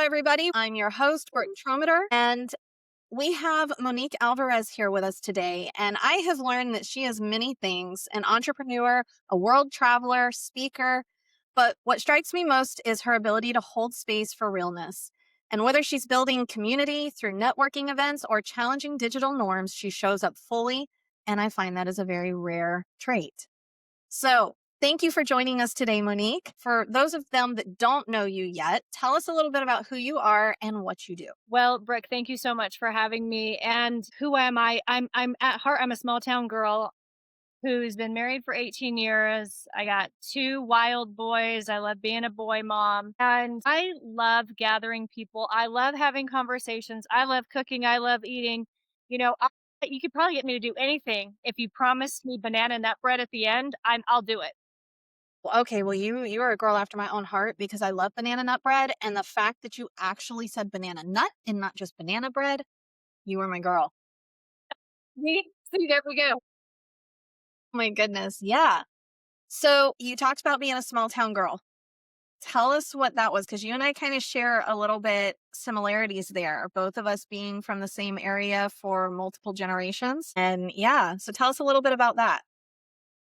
everybody. I'm your host, Bert Trometer, and we have Monique Alvarez here with us today. And I have learned that she is many things: an entrepreneur, a world traveler, speaker. But what strikes me most is her ability to hold space for realness. And whether she's building community through networking events or challenging digital norms, she shows up fully. And I find that is a very rare trait. So, thank you for joining us today, Monique. For those of them that don't know you yet, tell us a little bit about who you are and what you do. Well, Brooke, thank you so much for having me. And who am I? I'm at heart, I'm a small town girl who's been married for 18 years. I got two wild boys. I love being a boy mom. And I love gathering people. I love having conversations. I love cooking. I love eating. You know, you could probably get me to do anything. If you promised me banana nut bread at the end, I'll do it. Well, okay, well you are a girl after my own heart because I love banana nut bread, and the fact that you actually said banana nut and not just banana bread, you were my girl. See, there we go. My goodness, yeah. So you talked about being a small town girl. Tell us what that was, because you and I kind of share a little bit similarities there, both of us being from the same area for multiple generations. And yeah, so tell us a little bit about that.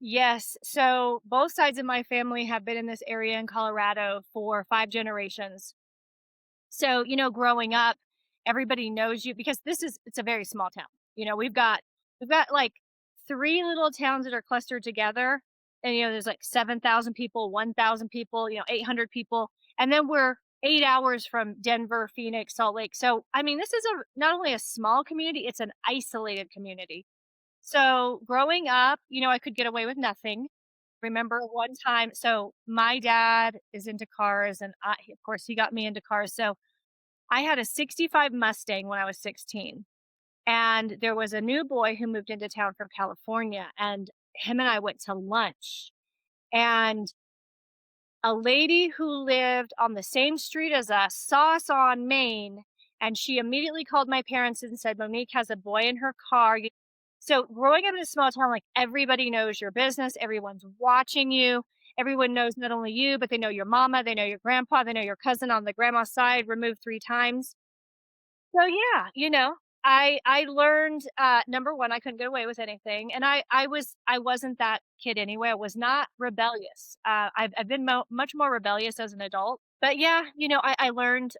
Yes. So both sides of my family have been in this area in Colorado for 5 generations. So, growing up, everybody knows you because it's a very small town. We've got like three little towns that are clustered together. And there's like 7,000 people, 1,000 people, 800 people. And then we're 8 hours from Denver, Phoenix, Salt Lake. So, I mean, this is not only a small community, it's an isolated community. So growing up, I could get away with nothing. Remember one time, so my dad is into cars and of course he got me into cars. So I had a 65 Mustang when I was 16. And there was a new boy who moved into town from California, and him and I went to lunch. And a lady who lived on the same street as us saw us on Main, and she immediately called my parents and said, "Monique has a boy in her car." So growing up in a small town, like everybody knows your business, everyone's watching you. Everyone knows not only you, but they know your mama, they know your grandpa, they know your cousin on the grandma's side, removed 3 times. So yeah, I learned number one, I couldn't get away with anything, and I wasn't that kid anyway. I was not rebellious. I've been much more rebellious as an adult. But yeah, I learned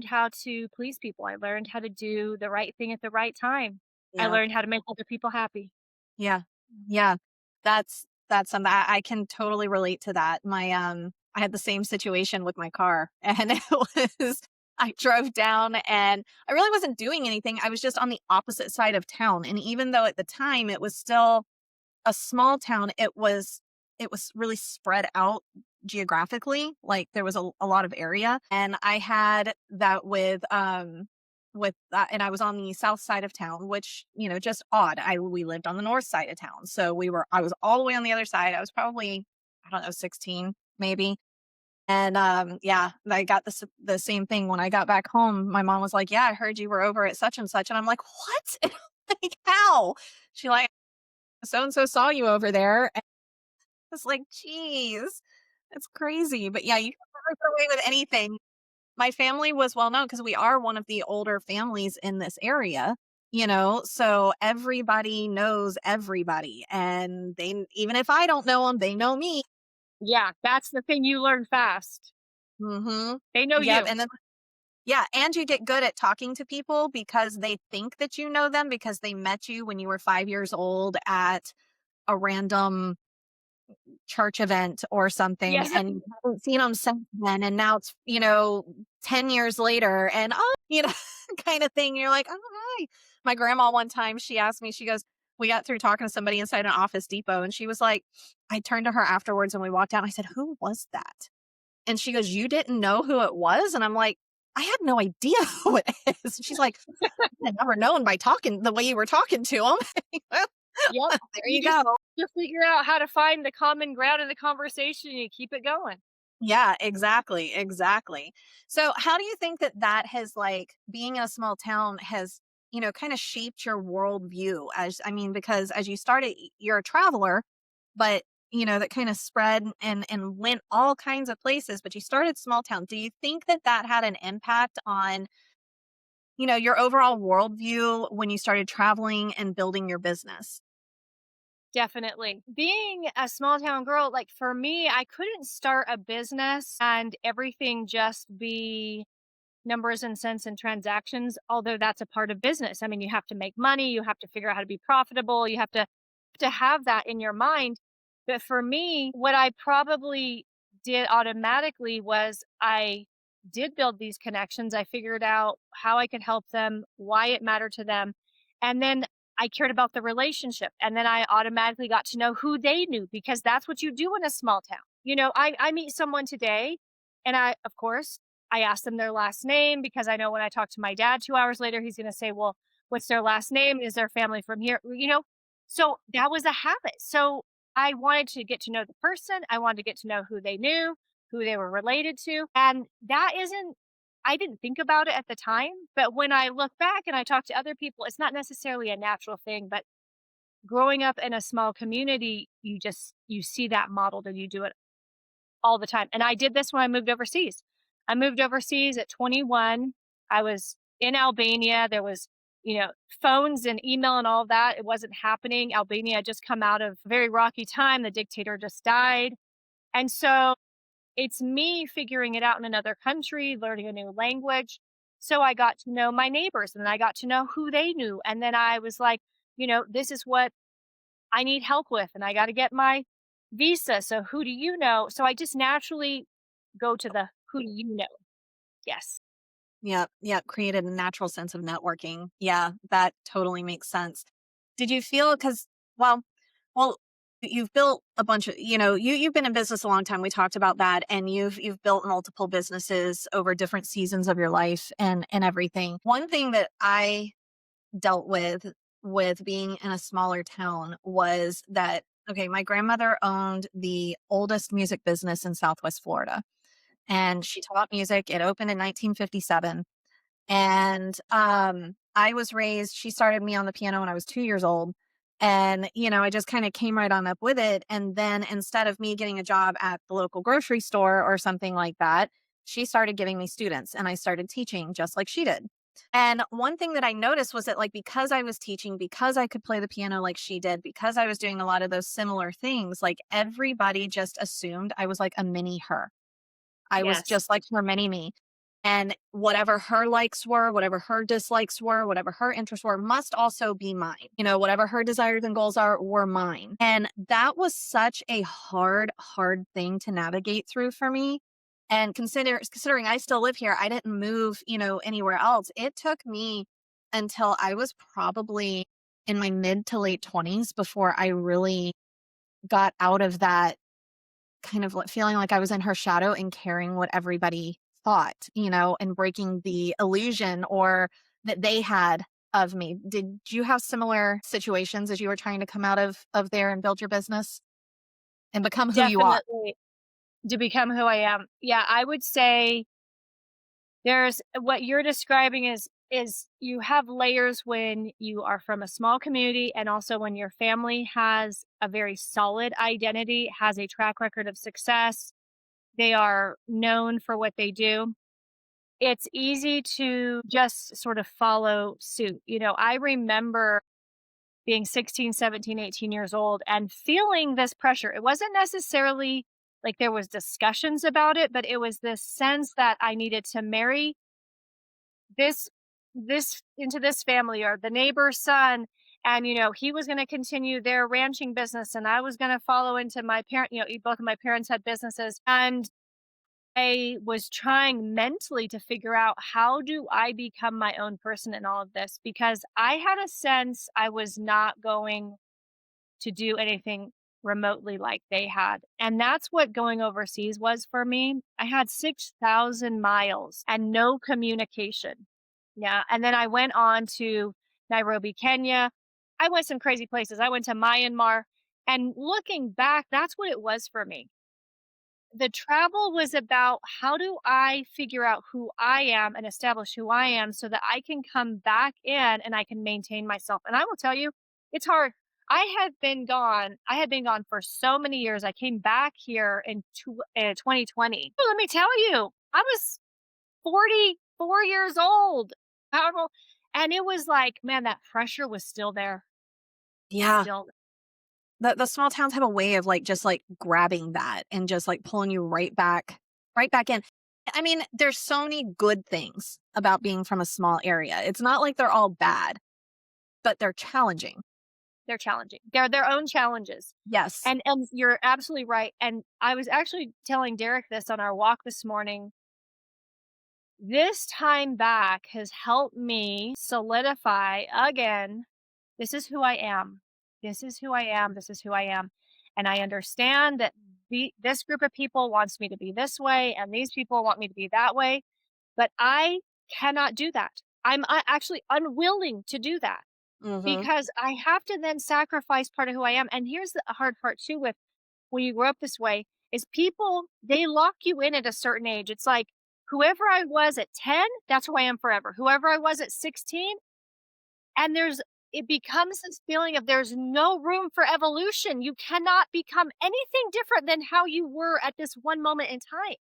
how to please people. I learned how to do the right thing at the right time. I Yeah. learned how to make other people happy. Yeah. Yeah. That's something I can totally relate to that. I had the same situation with my car and it was I drove down and I really wasn't doing anything. I was just on the opposite side of town. And even though at the time it was still a small town, it was really spread out geographically. Like there was a lot of area. And I had that with that, and I was on the south side of town, which, just odd. We lived on the north side of town. So I was all the way on the other side. I was probably, I don't know, 16 maybe. And yeah, I got the same thing when I got back home. My mom was like, "Yeah, I heard you were over at such and such." And I'm like, "What?" Like, how? She like, "So and so saw you over there." And it's like, "Geez, that's crazy." But yeah, you can never get away with anything. My family was well known because we are one of the older families in this area, so everybody knows everybody. And even if I don't know them, they know me. Yeah, that's the thing you learn fast. Hmm. They know Yep. you. And then, yeah. And you get good at talking to people because they think that you know them because they met you when you were 5 years old at a random church event or something, Yes. and you haven't seen them since then. And now it's, 10 years later and, oh, kind of thing. You're like, "Oh, hi." My grandma, one time, she asked me, she goes, we got through talking to somebody inside an Office Depot. And she was like, I turned to her afterwards and we walked out. And I said, "Who was that?" And she goes, "You didn't know who it was?" And I'm like, "I had no idea who it is." And she's like, "I'd never known by talking the way you were talking to him." Well, Yep. there You you go. just figure out how to find the common ground in the conversation and you keep it going. Yeah, exactly, exactly. So how do you think that has, like, being in a small town has, kind of shaped your worldview? Because as you started, you're a traveler, but that kind of spread and went all kinds of places, but you started small town. Do you think that that had an impact on, your overall worldview when you started traveling and building your business? Definitely. Being a small town girl, like for me, I couldn't start a business and everything just be numbers and cents and transactions, although that's a part of business. I mean, you have to make money, you have to figure out how to be profitable, you have to have that in your mind. But for me, what I probably did automatically was I did build these connections. I figured out how I could help them, why it mattered to them. And then I cared about the relationship. And then I automatically got to know who they knew because that's what you do in a small town. I meet someone today and of course, I ask them their last name because I know when I talk to my dad 2 hours later, he's going to say, well, what's their last name? Is their family from here? So that was a habit. So I wanted to get to know the person. I wanted to get to know who they knew, who they were related to. And that isn't, I didn't think about it at the time. But when I look back and I talk to other people, it's not necessarily a natural thing. But growing up in a small community, you see that modeled and you do it all the time. And I did this when I moved overseas. I moved overseas at 21. I was in Albania. There was, phones and email and all of that. It wasn't happening. Albania had just come out of a very rocky time. The dictator just died. And so it's me figuring it out in another country, learning a new language. So I got to know my neighbors and I got to know who they knew. And then I was like, this is what I need help with, and I got to get my visa. So who do you know? So I just naturally go to the who do you know? Yes. Yep, yep, created a natural sense of networking. Yeah, that totally makes sense. Did you feel, because well, you've built a bunch of, you've been in business a long time. We talked about that, and you've built multiple businesses over different seasons of your life and everything. One thing that I dealt with being in a smaller town was that, okay, my grandmother owned the oldest music business in Southwest Florida, and she taught music. It opened in 1957. And I was raised, she started me on the piano when I was 2 years old. And, I just kind of came right on up with it. And then instead of me getting a job at the local grocery store or something like that, she started giving me students and I started teaching just like she did. And one thing that I noticed was that, like, because I was teaching, because I could play the piano like she did, because I was doing a lot of those similar things, like everybody just assumed I was like a mini her. I was Yes. just like her mini me. And whatever her likes were, whatever her dislikes were, whatever her interests were, must also be mine. Whatever her desires and goals are, were mine. And that was such a hard, hard thing to navigate through for me. And considering I still live here, I didn't move, anywhere else. It took me until I was probably in my mid to late 20s before I really got out of that kind of feeling like I was in her shadow and caring what everybody thought, and breaking the illusion or that they had of me. Did you have similar situations as you were trying to come out of there and build your business and become who you are? Definitely to become who I am. Yeah, I would say there's what you're describing is you have layers when you are from a small community and also when your family has a very solid identity, has a track record of success. They are known for what they do. It's easy to just sort of follow suit. I remember being 16, 17, 18 years old and feeling this pressure. It wasn't necessarily like there was discussions about it, but it was this sense that I needed to marry this this into this family or the neighbor's son, and he was going to continue their ranching business and I was going to follow into my parent, both of my parents had businesses, and I was trying mentally to figure out how do I become my own person in all of this because I had a sense I was not going to do anything remotely like they had. And that's what going overseas was for me. I had 6,000 miles and no communication. Yeah. And then I went on to Nairobi, Kenya. I went some crazy places. I went to Myanmar. And looking back, that's what it was for me. The travel was about how do I figure out who I am and establish who I am so that I can come back in and I can maintain myself. And I will tell you, it's hard. I had been gone for so many years. I came back here in 2020. Let me tell you, I was 44 years old. Powerful. And it was like, man, that pressure was still there. Yeah. Still. The small towns have a way of, like, just, like, grabbing that and just, like, pulling you right back in. I mean, there's so many good things about being from a small area. It's not like they're all bad, but they're challenging. They're challenging. They're their own challenges. Yes. And you're absolutely right. And I was actually telling Derek this on our walk this morning. This time back has helped me solidify again, this is who I am. This is who I am. This is who I am. And I understand that this group of people wants me to be this way and these people want me to be that way, but I cannot do that. I'm actually unwilling to do that Mhm. because I have to then sacrifice part of who I am. And here's the hard part too with when you grow up this way is people, they lock you in at a certain age. It's like whoever I was at 10, that's who I am forever. Whoever I was at 16, and it becomes this feeling of there's no room for evolution. You cannot become anything different than how you were at this one moment in time.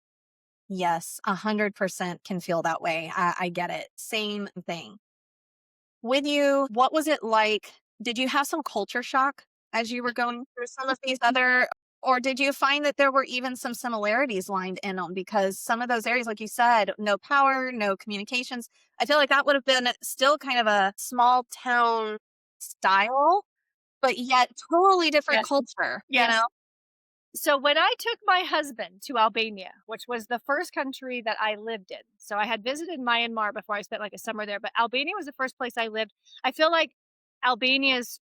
Yes, 100% can feel that way. I get it. Same thing. With you, what was it like? Did you have some culture shock as you were going through some of these other, or did you find that there were even some similarities lined in them? Because some of those areas, like you said, no power, no communications. I feel like that would have been still kind of a small town style, but yet totally different Yes. culture, you know? Yes. So when I took my husband to Albania, which was the first country that I lived in, so I had visited Myanmar before I spent like a summer there, but Albania was the first place I lived. I feel like Albania is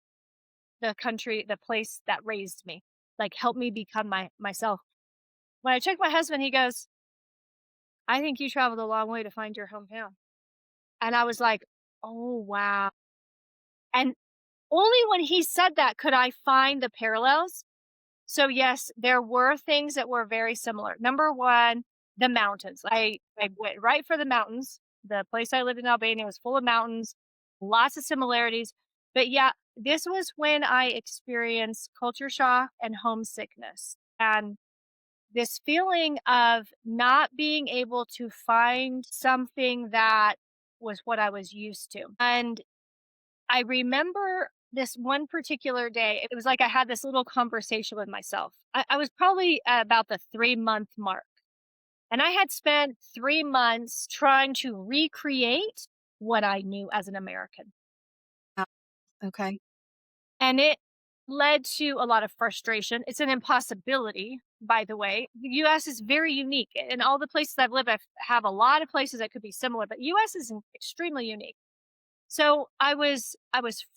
the place that raised me, like helped me become myself. When I took my husband, he goes, I think you traveled a long way to find your hometown. And I was like, oh, wow. And only when he said that could I find the parallels. So yes, there were things that were very similar. Number one, the mountains. I went right for the mountains. The place I lived in Albania was full of mountains, lots of similarities. But yeah, this was when I experienced culture shock and homesickness. And this feeling of not being able to find something that was what I was used to. And I remember this one particular day, it was like I had this little conversation with myself. I was probably at about the 3-month mark. And I had spent 3 months trying to recreate what I knew as an American. Ah, okay. And it led to a lot of frustration. It's an impossibility, by the way. The US is very unique. In all the places I've lived, I have a lot of places that could be similar, but US is extremely unique. So I was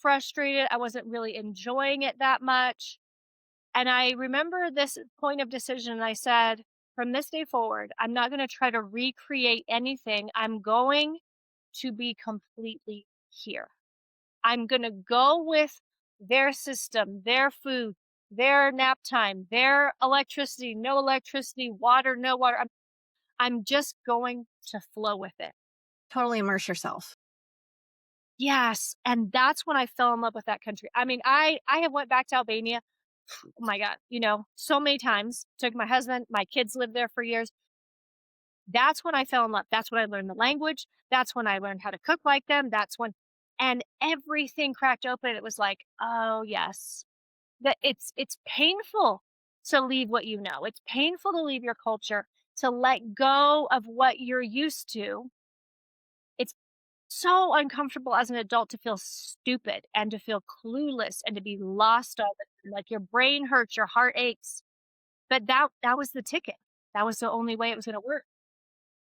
frustrated. I wasn't really enjoying it that much. And I remember this point of decision. I said, from this day forward, I'm not going to try to recreate anything. I'm going to be completely here. I'm going to go with their system, their food, their nap time, their electricity, no electricity, water, no water. I'm just going to flow with it. Totally immerse yourself. Yes, and that's when I fell in love with that country. I mean, I have went back to Albania, oh my god, so many times. Took my husband, my kids lived there for years. That's when I fell in love. That's when I learned the language. That's when I learned how to cook like them. That's when and everything cracked open. It was like, "Oh, yes." That it's painful to leave what you know. It's painful to leave your culture, to let go of what you're used to. It's so uncomfortable as an adult to feel stupid and to feel clueless and to be lost all the time. Like your brain hurts, your heart aches. But that was the ticket. That was the only way it was gonna work.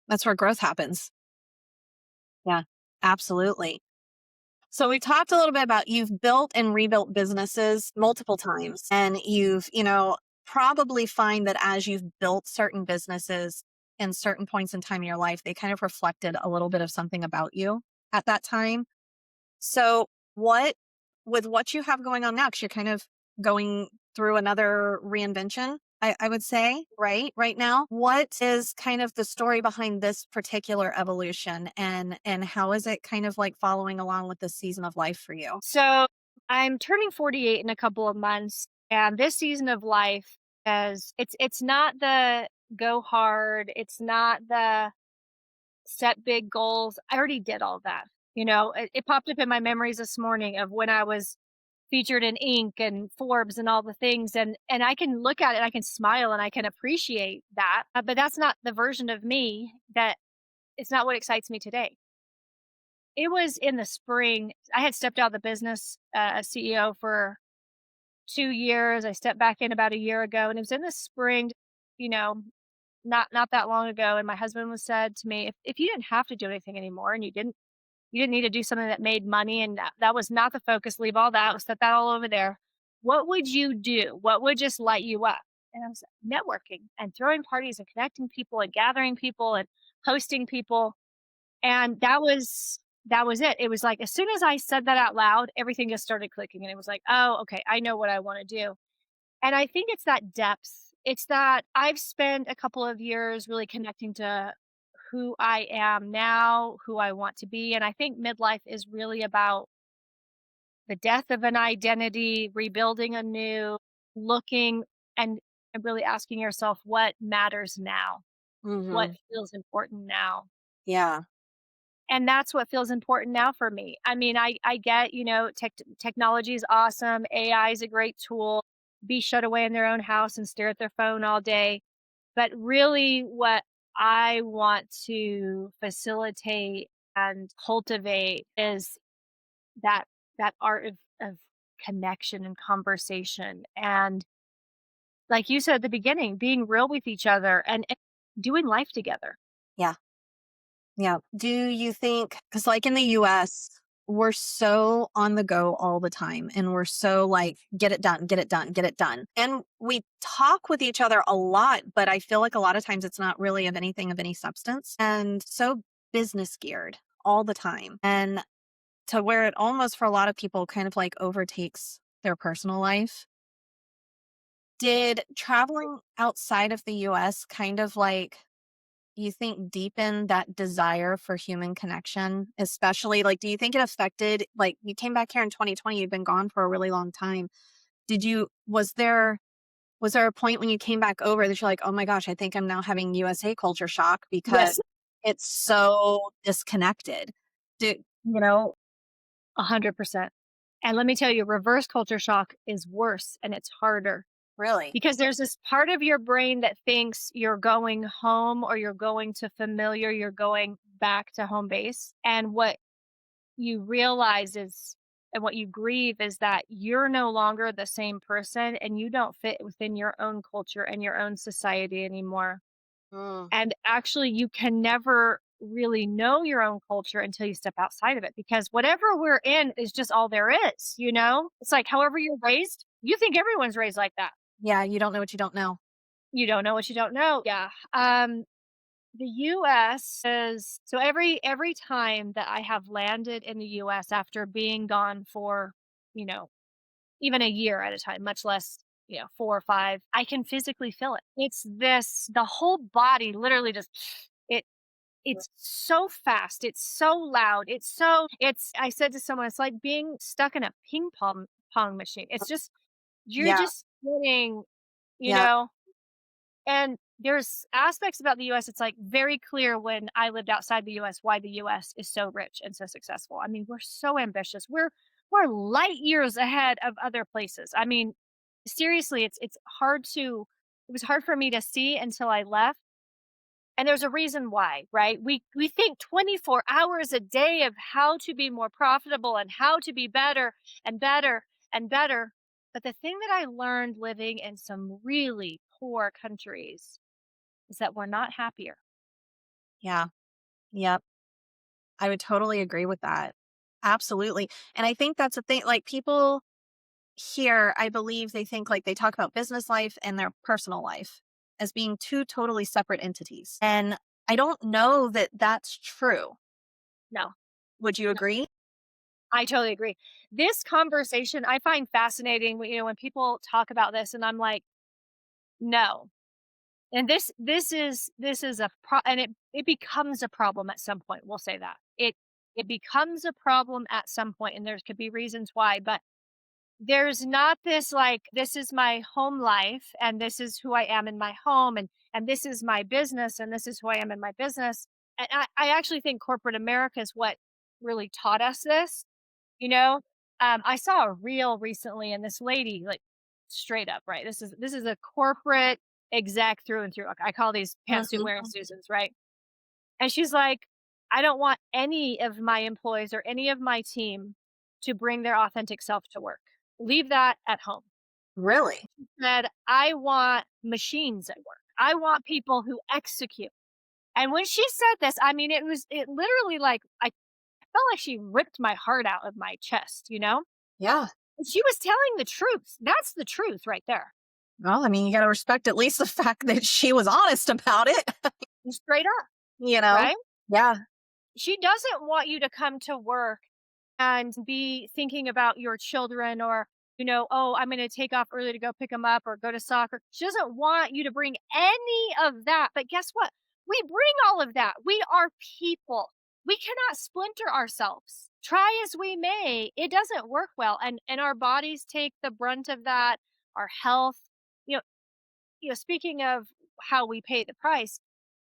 That's where growth happens. Yeah, absolutely. So we talked a little bit about you've built and rebuilt businesses multiple times, and you've, probably find that as you've built certain businesses in certain points in time in your life, they kind of reflected a little bit of something about you at that time. So what with what you have going on now, because you're kind of going through another reinvention, I would say, right now. What is kind of the story behind this particular evolution, and how is it kind of like following along with the season of life for you? So I'm turning 48 in a couple of months, and this season of life is it's not the go hard, it's not the set big goals. I already did all that. It popped up in my memories this morning of when I was featured in Inc. and Forbes and all the things, and I can look at it, I can smile, and I can appreciate that. But that's not the version of me that it's not what excites me today. It was in the spring. I had stepped out of the business as CEO for 2 years. I stepped back in about a year ago, and it was in the spring, you know, not that long ago. And my husband was said to me, if you didn't have to do anything anymore, and you didn't need to do something that made money, and that was not the focus. Leave all that. Set that all over there. What would you do? What would just light you up? And I was networking and throwing parties and connecting people and gathering people and hosting people. And that was it. It was like as soon as I said that out loud, everything just started clicking, and it was like, oh, okay, I know what I want to do. And I think it's that depth. It's that I've spent a couple of years really connecting to who I am now, who I want to be. And I think midlife is really about the death of an identity, rebuilding anew, looking and really asking yourself what matters now, what Mhm. feels important now. Yeah. And that's what feels important now for me. I mean, I get, technology is awesome. AI is a great tool. Be shut away in their own house and stare at their phone all day. But really, what I want to facilitate and cultivate is that that art of connection and conversation. And like you said at the beginning, being real with each other and doing life together. Yeah. Yeah. Do you think, because like in the US, we're so on the go all the time and we're so like, get it done, get it done, get it done. And we talk with each other a lot, but I feel like a lot of times it's not really of anything of any substance and so business geared all the time. And to where it almost for a lot of people kind of like overtakes their personal life. Did traveling outside of the US kind of like you think deepen that desire for human connection? Especially like, do you think it affected, like you came back here in 2020, you've been gone for a really long time. Was there a point when you came back over that you're like, oh my gosh, I think I'm now having USA culture shock because Yes. it's so disconnected? Do you know, 100%. And let me tell you, reverse culture shock is worse and it's harder really? because there's this part of your brain that thinks you're going home or you're going to familiar, you're going back to home base. And what you realize is, and what you grieve is that you're no longer the same person and you don't fit within your own culture and your own society anymore. Mm, And actually, you can never really know your own culture until you step outside of it because whatever we're in is just all there is, you know? It's like however you're raised, you think everyone's raised like that. yeah, you don't know what you don't know. You don't know what you don't know. Yeah. The US is so every time that I have landed in the US after being gone for, you know, even a year at a time, much less, 4 or 5, I can physically feel it. It's this the whole body literally just it it's so fast, it's so loud, it's I said to someone, it's like being stuck in a ping pong machine. It's just you're Yeah, just spinning, you yeah. know? And there's aspects about the US, it's like very clear when I lived outside the US why the US is so rich and so successful. I mean, we're so ambitious. We're light years ahead of other places. I mean, seriously, it's hard to it was hard for me to see until I left. And there's a reason why, right? We think 24 hours a day of how to be more profitable and how to be better and better and better. But the thing that I learned living in some really poor countries is that we're not happier. Yeah. Yep. I would totally agree with that. Absolutely. And I think that's a thing, like people here, I believe they think like they talk about business life and their personal life as being two totally separate entities. And I don't know that that's true. No, Would you no, agree? I totally agree. This conversation I find fascinating when, when people talk about this and I'm like, no. And this is and it becomes a problem at some point. We'll say that. It becomes a problem at some point and there could be reasons why, but there's not this like, this is my home life and this is who I am in my home and this is my business and this is who I am in my business. And I actually think corporate America is what really taught us this, you know? I saw a reel recently and this lady, like straight up, right? This is a corporate exec through and through. I call these pantsuit Mhm. wearing Susans, right? And she's like, I don't want any of my employees or any of my team to bring their authentic self to work. Leave that at home. Really? Said, I want machines at work. I want people who execute. And when she said this, I mean, it literally like, I felt like she ripped my heart out of my chest, you know? Yeah. And she was telling the truth. That's the truth right there. Well, I mean, you gotta respect at least the fact that she was honest about it, Straight up, you know? right? Yeah. She doesn't want you to come to work and be thinking about your children or, oh, I'm going to take off early to go pick them up or go to soccer. She doesn't want you to bring any of that. But guess what? We bring all of that. We are people. We cannot splinter ourselves. Try as we may, it doesn't work well. And our bodies take the brunt of that, our health. You know, speaking of how we pay the price,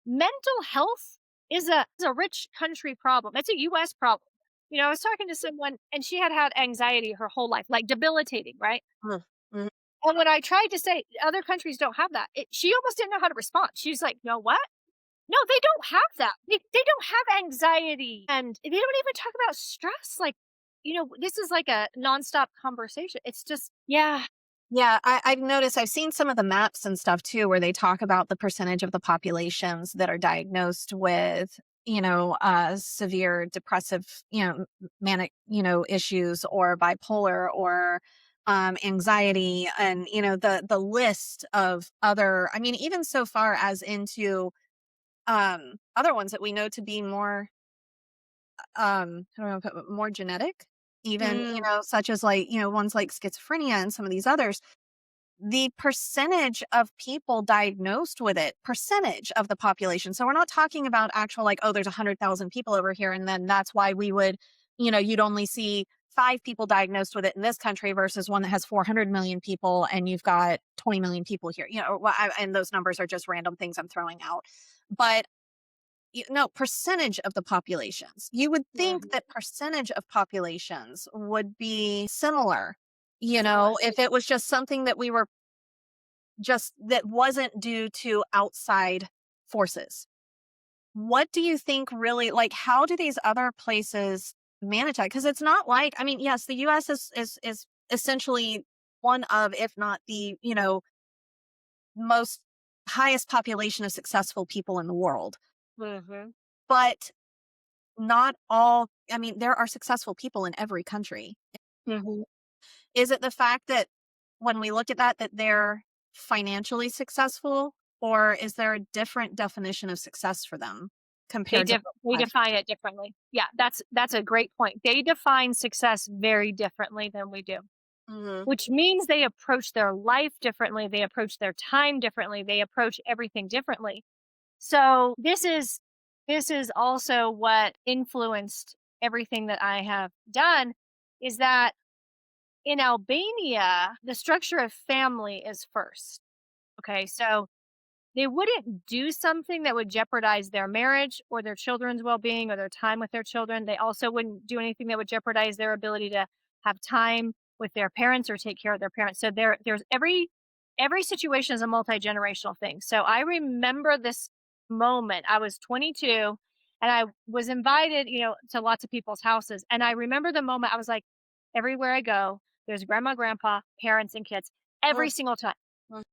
mental health is a rich country problem. It's a US problem. I was talking to someone and she had had anxiety her whole life, like debilitating, right? Mm, mhm. And when I tried to say other countries don't have that, she almost didn't know how to respond. She's like, "No, what? No, they don't have that. They don't have anxiety, and they don't even talk about stress. Like, this is like a nonstop conversation. It's just, yeah, Yeah, I've noticed I've seen some of the maps and stuff too, where they talk about the percentage of the populations that are diagnosed with, severe depressive, manic, issues or bipolar or anxiety and, the list of other, I mean, even so far as into other ones that we know to be more I don't know, more genetic, even, mm, such as like, ones like schizophrenia and some of these others, the percentage of people diagnosed with it, percentage of the population. So we're not talking about actual like, oh, there's 100,000 people over here. And then that's why we would, you'd only see 5 people diagnosed with it in this country versus one that has 400 million people and you've got 20 million people here, and those numbers are just random things I'm throwing out. But no, percentage of the populations. You would think mhm, that percentage of populations would be similar, similar. if it was just something that we were just that wasn't due to outside forces. What do you think really like how do these other places manage that? Because it's not like I mean, yes, the US is essentially one of, if not the, most highest population of successful people in the world. Mhm, But not all I mean, there are successful people in every country. mhm. Is it the fact that when we look at that, that they're financially successful, or is there a different definition of success for them compared to They other define it differently. Yeah, that's a great point. They define success very differently than we do, Mhm. which means they approach their life differently, they approach their time differently, they approach everything differently. So, this is also what influenced everything that I have done is that in Albania, the structure of family is first. Okay, so they wouldn't do something that would jeopardize their marriage or their children's well-being or their time with their children. They also wouldn't do anything that would jeopardize their ability to have time with their parents or take care of their parents. So there's every situation is a multi-generational thing. So I remember this moment. I was 22 and I was invited, to lots of people's houses. And I remember the moment I was like, everywhere I go, there's grandma, grandpa, parents, and kids Mm, every single time. mm.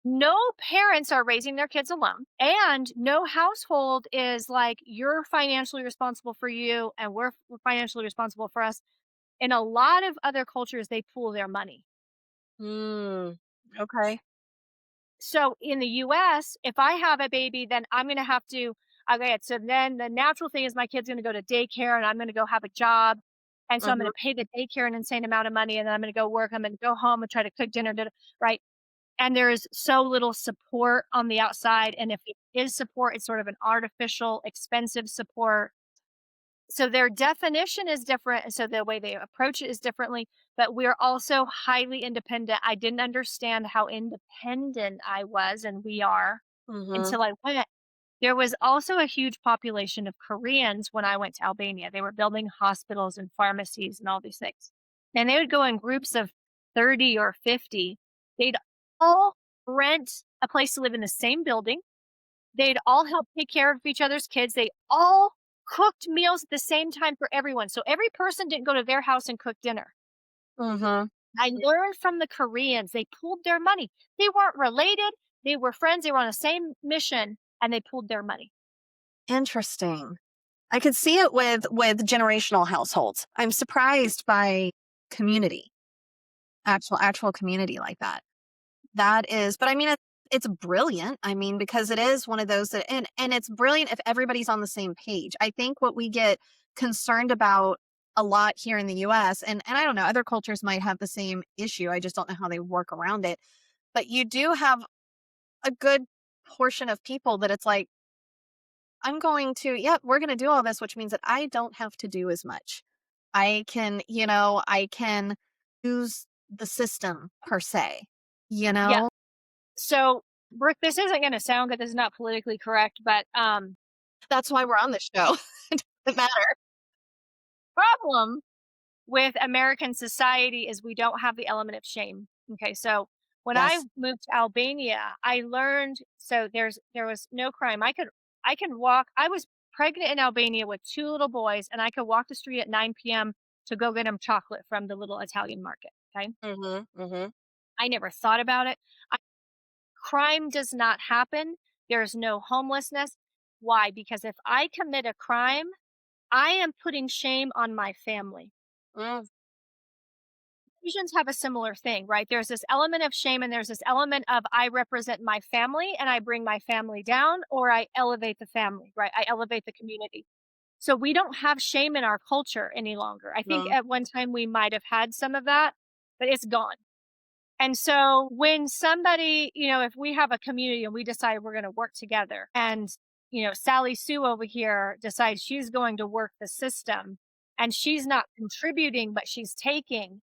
No parents are raising their kids alone, and no household is like, "You're financially responsible for you, and we're financially responsible for us." In a lot of other cultures, they pool their money. Mm. Okay. So in the US, if I have a baby, then I'm gonna have to okay, so then the natural thing is my kid's gonna go to daycare, and I'm gonna go have a job, and so I'm Mhm. gonna pay the daycare an insane amount of money, and then I'm gonna go work, I'm gonna go home and try to cook dinner, right? And there's so little support on the outside, and if it is support, it's sort of an artificial, expensive support. So their definition is different, and so the way they approach it is differently, but we're also highly independent. I didn't understand how independent I was, and we are, Mhm. until I went. There was also a huge population of Koreans when I went to Albania. They were building hospitals and pharmacies and all these things. And they would go in groups of 30 or 50. They'd all rent a place to live in the same building. They'd all help take care of each other's kids. They all cooked meals at the same time for everyone. So every person didn't go to their house and cook dinner. Mhm. I learned from the Koreans, they pooled their money. They weren't related, they were friends, they were on the same mission, and they pooled their money. Interesting. I could see it with generational households. I'm surprised by community, actual community like that. That is, but I mean, it's brilliant. I mean, because it is one of those that, and it's brilliant if everybody's on the same page. I think what we get concerned about a lot here in the US, and I don't know, other cultures might have the same issue. I just don't know how they work around it. But you do have a good portion of people that it's like, I'm going to, yep, we're going to do all this, which means that I don't have to do as much. I can use the system per se, you Yeah. know? So, Brooke, this isn't gonna sound good, this is not politically correct, but, That's why we're on this show. It doesn't matter. problem with American society is we don't have the element of shame. Okay, so when I Yes. moved to Albania, I learned so there was no crime. I can walk. I was pregnant in Albania with 2 little boys, and I could walk the street at 9 p.m. to go get them chocolate from the little Italian market. Okay. Mhm, mhm. I never thought about it. I, crime does not happen. There's no homelessness. Why? Because if I commit a crime, I am putting shame on my family. Mm, Asians have a similar thing, right? There's this element of shame and there's this element of I represent my family and I bring my family down or I elevate the family, right? I elevate the community. So we don't have shame in our culture any longer. I think no. at one time we might have had some of that, but it's gone. And so when somebody, if we have a community and we decide we're going to work together and, Sally Sue over here decides she's going to work the system and she's not contributing, but she's taking,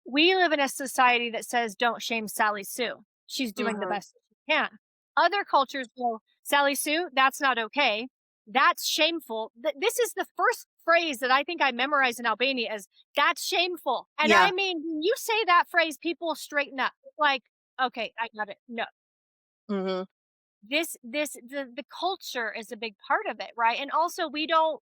we live in a society that says, "Don't shame Sally Sue. She's doing the Mhm. best that she can." Other cultures go, "Sally Sue, that's not okay. That's shameful." This is the first phrase that I think I memorized in Albania is, "That's shameful." And Yeah. I mean, when you say that phrase, people straighten up. Like, "Okay, I got it. No, Mhm. the culture is a big part of it, right? And also we don't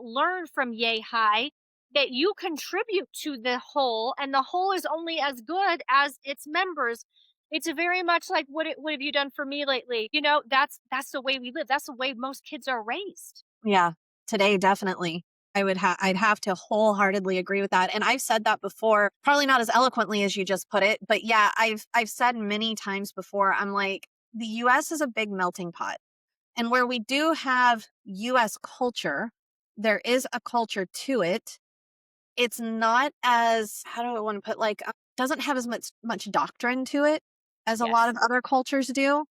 learn from yay high that you contribute to the whole and the whole is only as good as its members. It's very much like what have you done for me lately? That's the way we live. That's the way most kids are raised. Yeah. Today, definitely. I'd have to wholeheartedly agree with that. And I've said that before, probably not as eloquently as you just put it, but yeah, I've said many times before, I'm like, the US is a big melting pot. And where we do have US culture, there is a culture to it. It's not as, how do I want to put, like, doesn't have as much doctrine to it as a lot Yes. of other cultures do.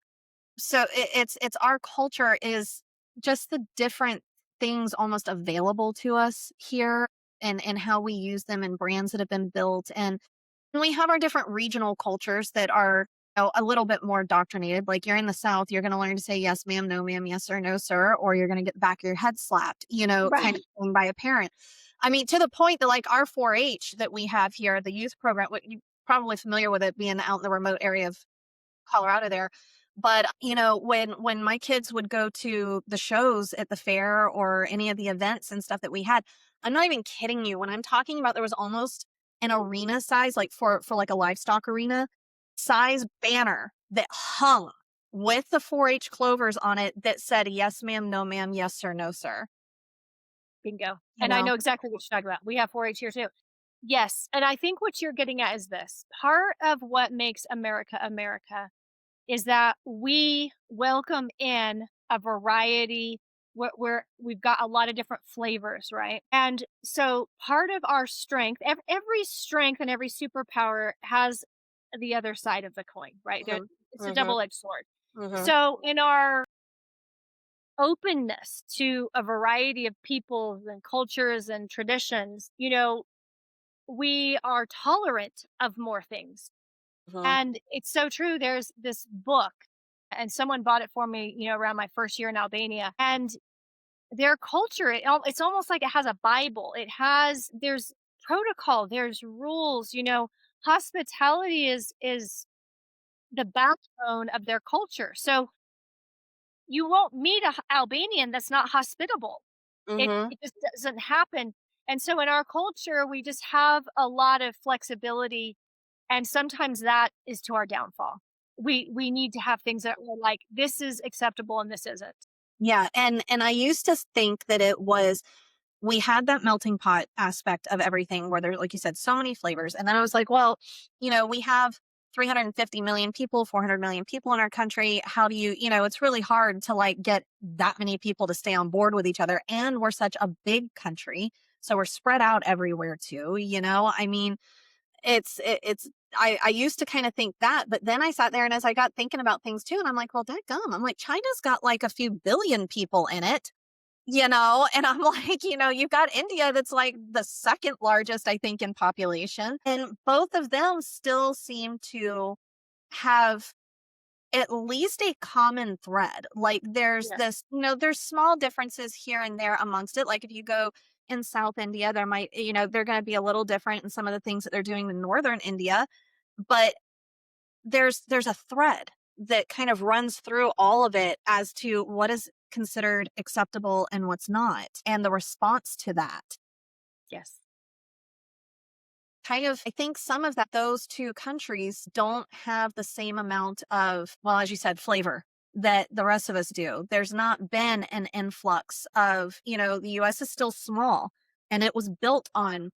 So it's our culture is just the different things almost available to us here, and how we use them and brands that have been built, and we have our different regional cultures that are, a little bit more doctrinated. Like, you're in the South, you're going to learn to say yes ma'am, no ma'am, yes sir, no sir, or you're going to get the back of your head slapped, kind of Right. thing, by a parent. I mean, to the point that, like, our 4-H that we have here, the youth program, what you probably familiar with it, being out in the remote area of Colorado there. But, when my kids would go to the shows at the fair or any of the events and stuff that we had, I'm not even kidding you. When I'm talking about, there was almost an arena size, like, for like a livestock arena size banner that hung with the 4-H clovers on it that said, yes, ma'am, no, ma'am, yes, sir, no, sir. Bingo. You And I know? know exactly what you're talking about. We have 4-H here too. Yes, and I think what you're getting at is this. Part of what makes America America is that we welcome in a variety where we've got a lot of different flavors, right? And so part of our strength, every strength and every superpower has the other side of the coin, right? Mhm, It's a mhm, double-edged sword. mhm. So in our openness to a variety of peoples and cultures and traditions. We are tolerant of more things. Mhm. And it's so true. There's this book, and someone bought it for me, around my first year in Albania. And their culture, it's almost like it has a Bible. There's protocol, there's rules. Hospitality is the backbone of their culture. So you won't meet a Albanian that's not hospitable. It Mhm. it just doesn't happen. And so in our culture, we just have a lot of flexibility, and sometimes that is to our downfall. We need to have things that are like, this is acceptable and this isn't. Yeah, and I used to think that it was we had that melting pot aspect of everything where there, like you said, so many flavors. And then I was like, well, we have 350 million people, 400 million people in our country. How do it's really hard to like get that many people to stay on board with each other. And we're such a big country. So we're spread out everywhere too. I mean, I used to kind of think that, but then I sat there and as I got thinking about things too, and I'm like, well, dadgum, I'm like, China's got like a few billion people in it. And I'm like, you've got India that's like the second largest, I think, in population. And both of them still seem to have at least a common thread. Like there's Yes. there's small differences here and there amongst it. Like if you go in South India, there might, they're going to be a little different in some of the things that they're doing in Northern India. But there's a thread that kind of runs through all of it as to what is considered acceptable and what's not, and the response to that. Yes. Kind of, I think some of that, those two countries don't have the same amount of, well, as you said, flavor that the rest of us do. There's not been an influx of, the US is still small and it was built on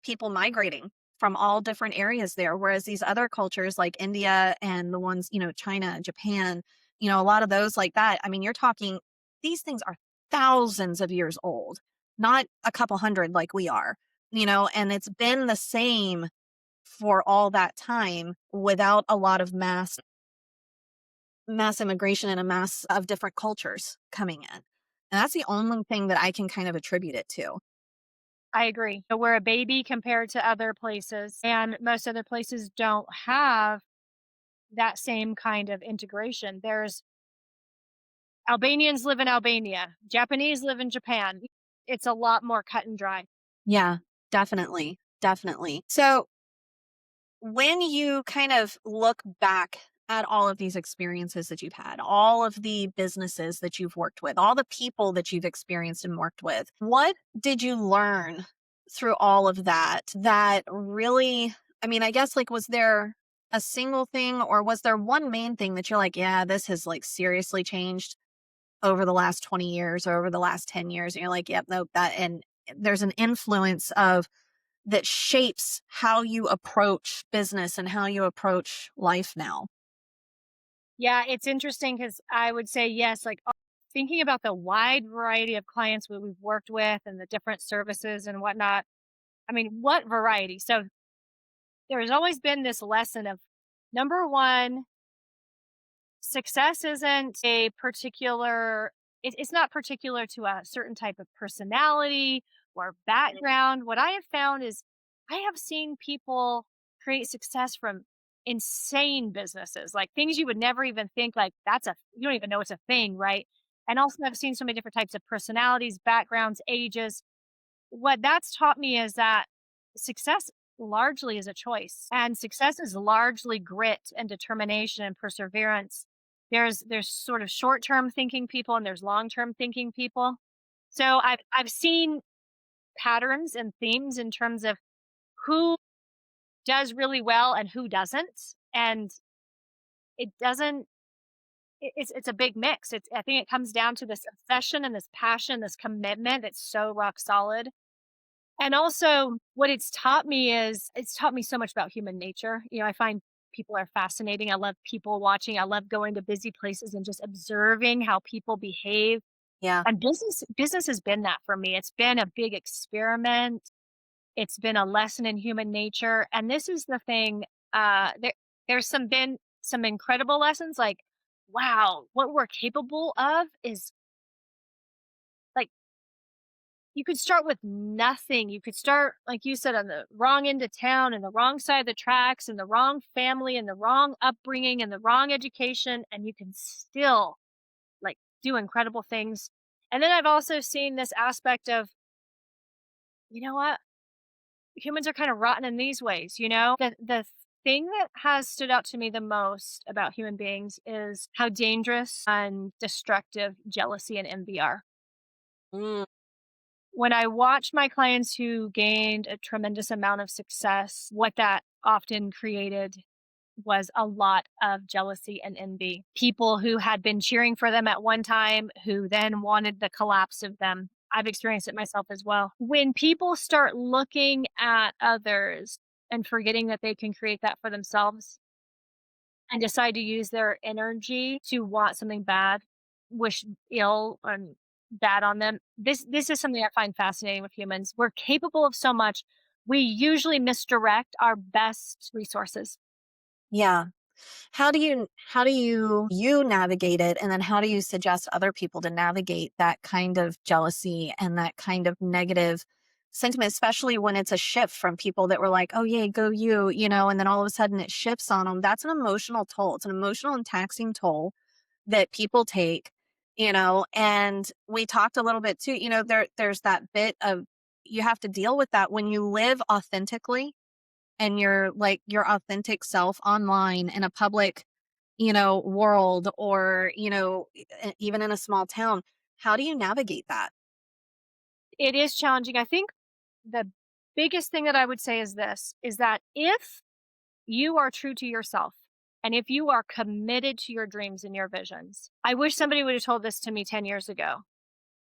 people migrating from all different areas there. Whereas these other cultures like India and the ones, China, Japan, a lot of those like that. I mean, you're talking, these things are thousands of years old, not a couple hundred like we are, and it's been the same for all that time without a lot of mass immigration and a mass of different cultures coming in. And that's the only thing that I can kind of attribute it to. I agree. So we're a baby compared to other places, and most other places don't have that same kind of integration. There's Albanians live in Albania, Japanese live in Japan. It's a lot more cut and dry. Yeah, definitely. Definitely. So when you kind of look back at all of these experiences that you've had, all of the businesses that you've worked with, all the people that you've experienced and worked with, what did you learn through all of that that really, I mean, I guess like, was there a single thing or was there one main thing that you're like, yeah, this has like seriously changed over the last 20 years or over the last 10 years? And you're like, yep, nope, that, and there's an influence of that shapes how you approach business and how you approach life now. Yeah, it's interesting because I would say yes, like thinking about the wide variety of clients we've worked with and the different services and whatnot. I mean, what variety? So there's always been this lesson of number one, success isn't a particular, it's not particular to a certain type of personality or background. What I have found is I have seen people create success from insane businesses, like things you would never even think like you don't even know it's a thing, right? And also I've seen so many different types of personalities, backgrounds, ages. What that's taught me is that success largely is a choice, and success is largely grit and determination and perseverance. There's sort of short-term thinking people and there's long-term thinking people. So I've seen patterns and themes in terms of who does really well and who doesn't. And it doesn't it's a big mix. I think it comes down to this obsession and this passion, this commitment that's so rock solid. And also, what it's taught me so much about human nature. I find people are fascinating. I love people watching. I love going to busy places and just observing how people behave. Yeah. And business has been that for me. It's been a big experiment. It's been a lesson in human nature. And this is the thing. There's been some incredible lessons. Like, wow, what we're capable of is You could start with nothing. You could start, like you said, on the wrong end of town and the wrong side of the tracks and the wrong family and the wrong upbringing and the wrong education, and you can still like do incredible things. And then I've also seen this aspect of, you know what? Humans are kind of rotten in these ways, you know? The thing that has stood out to me the most about human beings is how dangerous and destructive jealousy and envy are. Mm, When I watch my clients who gained a tremendous amount of success, what that often created was a lot of jealousy and envy. People who had been cheering for them at one time who then wanted the collapse of them. I've experienced it myself as well. When people start looking at others and forgetting that they can create that for themselves and decide to use their energy to want something bad, wish ill and bad on them. This is something I find fascinating with humans. We're capable of so much. We usually misdirect our best resources. yeah. How do you navigate it, and then how do you suggest other people to navigate that kind of jealousy and that kind of negative sentiment, especially when it's a shift from people that were like, "Oh, yeah, go you," and then all of a sudden it shifts on them. That's an emotional toll. It's an emotional and taxing toll that people take, and we talked a little bit too, there's that bit of you have to deal with that when you live authentically and you're like your authentic self online in a public, world, or, even in a small town. How do you navigate that? It is challenging. I think the biggest thing that I would say is this is that if you are true to yourself and if you are committed to your dreams and your visions, I wish somebody would have told this to me 10 years ago.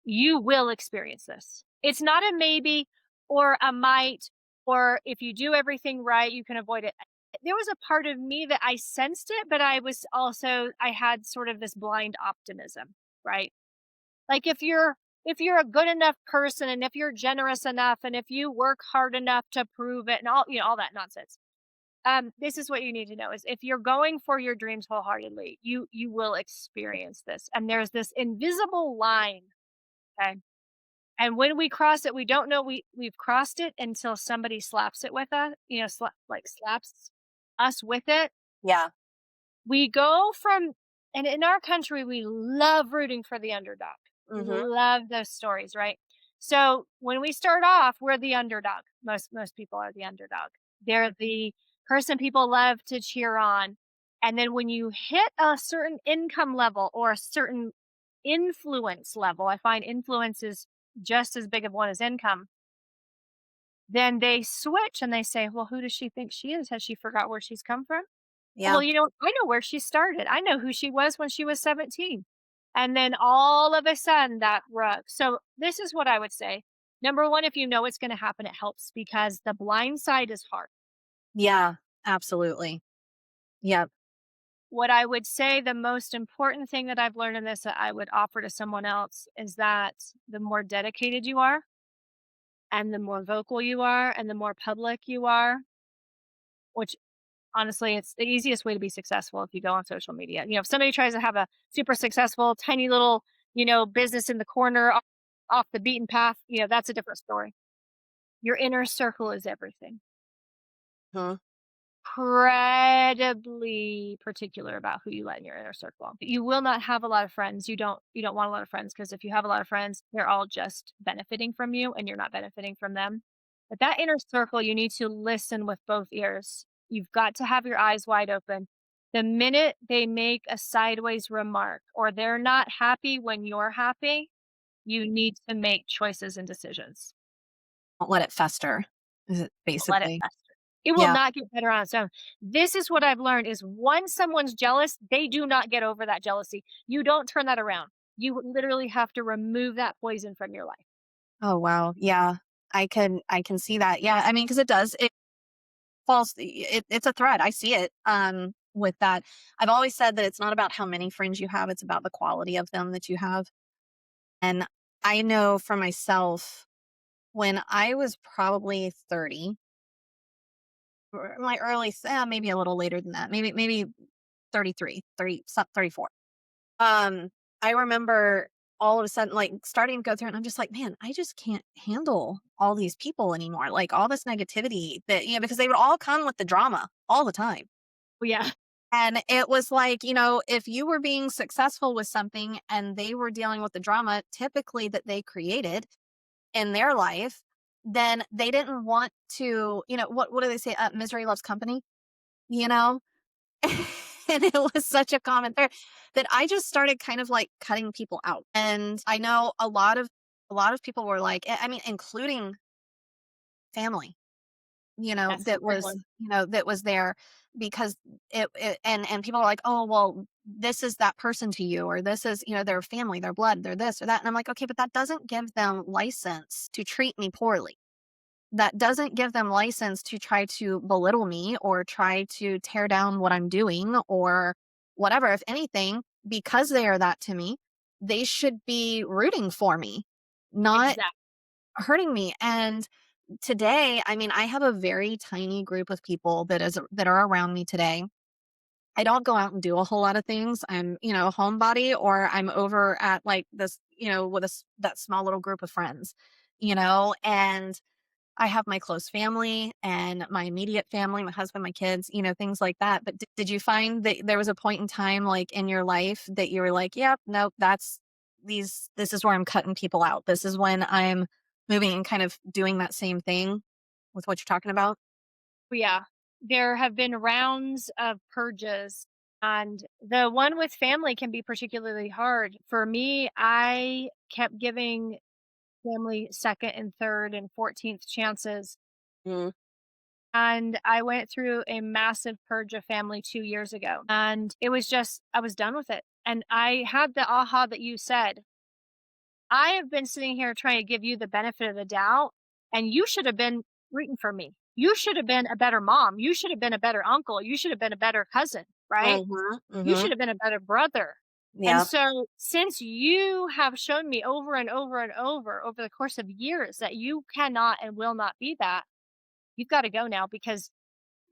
You will experience this. It's not a maybe or a might, or if you do everything right, you can avoid it. There was a part of me that I sensed it, but I had sort of this blind optimism, right? Like if you're a good enough person and if you're generous enough and if you work hard enough to prove it and all that nonsense. This is what you need to know is if you're going for your dreams wholeheartedly, you will experience this. And there's this invisible line, okay? And when we cross it, we don't know we've crossed it until somebody slaps it with us, slaps us with it. Yeah. We go from and in our country, we love rooting for the underdog. We Mhm. love those stories, right? So when we start off, we're the underdog. Most people are the underdog. They're the person people love to cheer on. And then when you hit a certain income level or a certain influence level, I find influence is just as big of one as income. Then they switch and they say, "Well, who does she think she is? Has she forgot where she's come from?" Yeah. Well, I know where she started. I know who she was when she was 17. And then all of a sudden that rug. So this is what I would say. Number one, if you know it's going to happen, it helps because the blind side is hard. Yeah. Absolutely. Yep. What I would say the most important thing that I've learned in this that I would offer to someone else is that the more dedicated you are and the more vocal you are and the more public you are, which honestly, it's the easiest way to be successful if you go on social media. If somebody tries to have a super successful, tiny little, business in the corner off the beaten path, that's a different story. Your inner circle is everything. Mhm. Incredibly particular about who you let in your inner circle. You will not have a lot of friends. You don't want a lot of friends because if you have a lot of friends, they're all just benefiting from you and you're not benefiting from them. But that inner circle, you need to listen with both ears. You've got to have your eyes wide open. The minute they make a sideways remark or they're not happy when you're happy, you need to make choices and decisions. Don't let it fester. Is it Don't let it basically? fester. It will Yeah. not get better on its own. This is what I've learned is once someone's jealous, they do not get over that jealousy. You don't turn that around. You literally have to remove that poison from your life. Oh, wow. Yeah. I can see that. Yeah. I mean, because it falls it's a thread. I see it, with that. I've always said that it's not about how many friends you have, it's about the quality of them that you have. And I know for myself, when I was probably 30, or my maybe a little later than that, maybe 33, 30, 34. I remember all of a sudden, like, starting to go through, and I'm just like, "Man, I just can't handle all these people anymore." Like, all this negativity that, because they would all come with the drama all the time. Yeah, And it was like, if you were being successful with something and they were dealing with the drama typically that they created in their life, then they didn't want to, what do they say? Misery loves company, you know? And it was such a common thread that I just started kind of like cutting people out. And I know a lot of people were like, I mean, including family, that's a that big was, one. that was there because and people are like, "Oh, well, this is that person to you, or this is, their family, their blood, they're this or that." And I'm like, "Okay, but that doesn't give them license to treat me poorly. That doesn't give them license to try to belittle me or try to tear down what I'm doing or whatever. If anything, because they are that to me, they should be rooting for me, not Exactly. hurting me." And today, I mean, I have a very tiny group of people that are around me today. I don't go out and do a whole lot of things. I'm, a homebody, or I'm over at like this, with that small little group of friends, and I have my close family and my immediate family, my husband, my kids, things like that. But did you find that there was a point in time, like in your life, that you were like, "Yep, nope, this is where I'm cutting people out. This is when I'm moving and kind of doing that same thing with what you're talking about?" Yeah. There have been rounds of purges, and the one with family can be particularly hard. For me, I kept giving family second and third and 14th chances. Mm. And I went through a massive purge of family 2 years ago. And it was just, I was done with it. And I had the aha that you said. I have been sitting here trying to give you the benefit of the doubt, and you should have been rooting for me. You should have been a better mom. You should have been a better uncle. You should have been a better cousin, right? Mhm. You Mhm. should have been a better brother. And Yep. so, since you have shown me over and over and over the course of years that you cannot and will not be that, you've got to go now because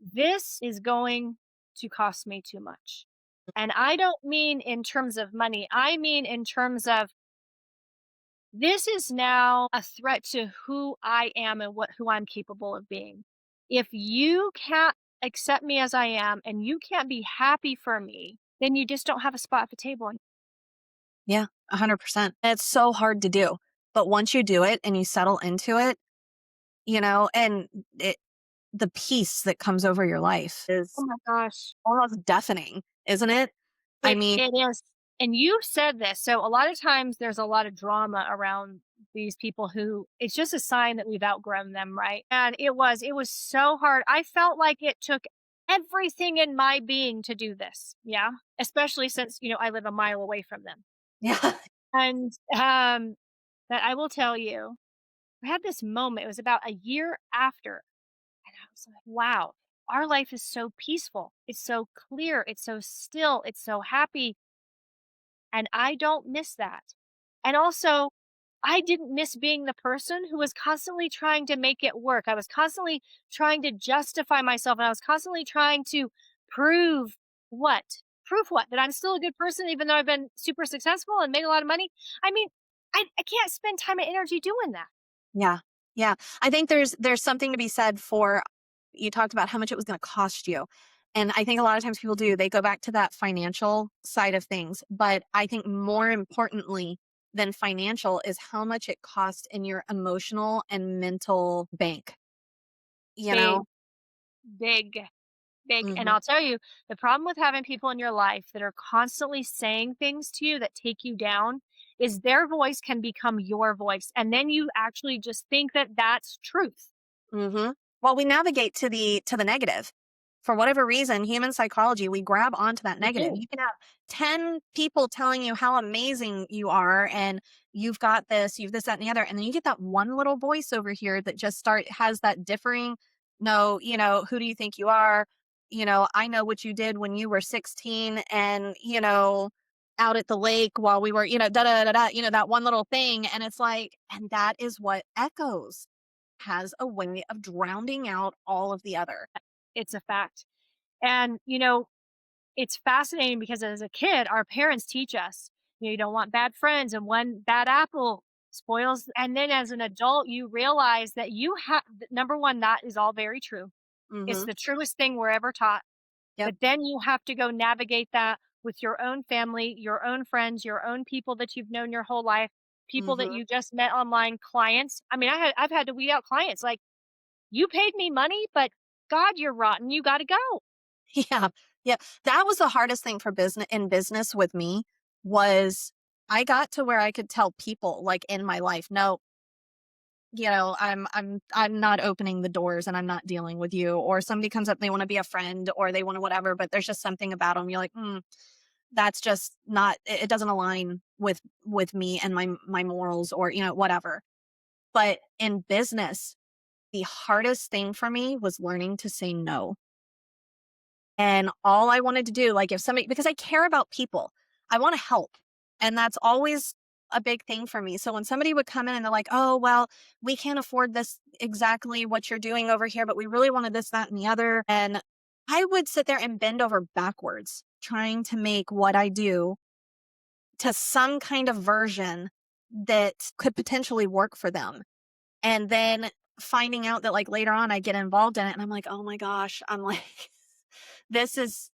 this is going to cost me too much. And I don't mean in terms of money, I mean in terms of this is now a threat to who I am and who I'm capable of being. If you can't accept me as I am and you can't be happy for me, then you just don't have a spot at the table. Yeah, 100%. It's so hard to do, but once you do it and you settle into it, and it the peace that comes over your life Oh is my gosh. almost deafening, isn't it? I mean, It is. And you said this. So a lot of times there's a lot of drama around these people who it's just a sign that we've outgrown them, right? And it was so hard. I felt like it took everything in my being to do this. Yeah. Especially since, I live a mile away from them. yeah. And that I will tell you, I had this moment. It was about a year after. And I was like, wow, our life is so peaceful. It's so clear. It's so still. It's so happy. And I don't miss that. And also, I didn't miss being the person who was constantly trying to make it work. I was constantly trying to justify myself, and I was constantly trying to prove what? Prove what? That I'm still a good person even though I've been super successful and made a lot of money? I mean, I can't spend time and energy doing that. Yeah. Yeah. I think there's something to be said for, you talked about how much it was gonna cost you. And I think a lot of times people do, they go back to that financial side of things. But I think more importantly than financial is how much it costs in your emotional and mental bank, you Big, know? big, big. And Mhm. I'll tell you, the problem with having people in your life that are constantly saying things to you that take you down is their voice can become your voice. And then you actually just think that that's truth. Mhm. Well, we navigate to the negative. For whatever reason, human psychology, we grab onto that We negative. do. You can have 10 people telling you how amazing you are and you've got this, you've this, that, and the other. And then you get that one little voice over here that just has that differing, no, who do you think you are? I know what you did when you were 16 and, out at the lake while we were, da da da da, that one little thing. And it's like, and that is what echoes, has a way of drowning out all of the other. It's a fact. And, it's fascinating because as a kid, our parents teach us. You don't want bad friends, and one bad apple spoils. And then as an adult, you realize that you have, number one, that is all very true. It's Mhm. the truest thing we're ever taught. Yep. But then you have to go navigate that with your own family, your own friends, your own people that you've known your whole life, people that Mhm. you just met online, clients. I mean, I've had to weed out clients like, you paid me money, but God, you're rotten. You got to go. Yeah. Yeah. That was the hardest thing for business with me was I got to where I could tell people like in my life, no, I'm not opening the doors and I'm not dealing with you. Or somebody comes up, they want to be a friend or they want to whatever, but there's just something about them. You're like, that's just not. It doesn't align with me and my morals or whatever. But in business, the hardest thing for me was learning to say no. And all I wanted to do, like if somebody, because I care about people, I want to help. And that's always a big thing for me. So when somebody would come in and they're like, oh, well, we can't afford this exactly what you're doing over here, but we really wanted this, that, and the other. And I would sit there and bend over backwards trying to make what I do to some kind of version that could potentially work for them. And then finding out that like later on I get involved in it and I'm like, "Oh my gosh." I'm like, this is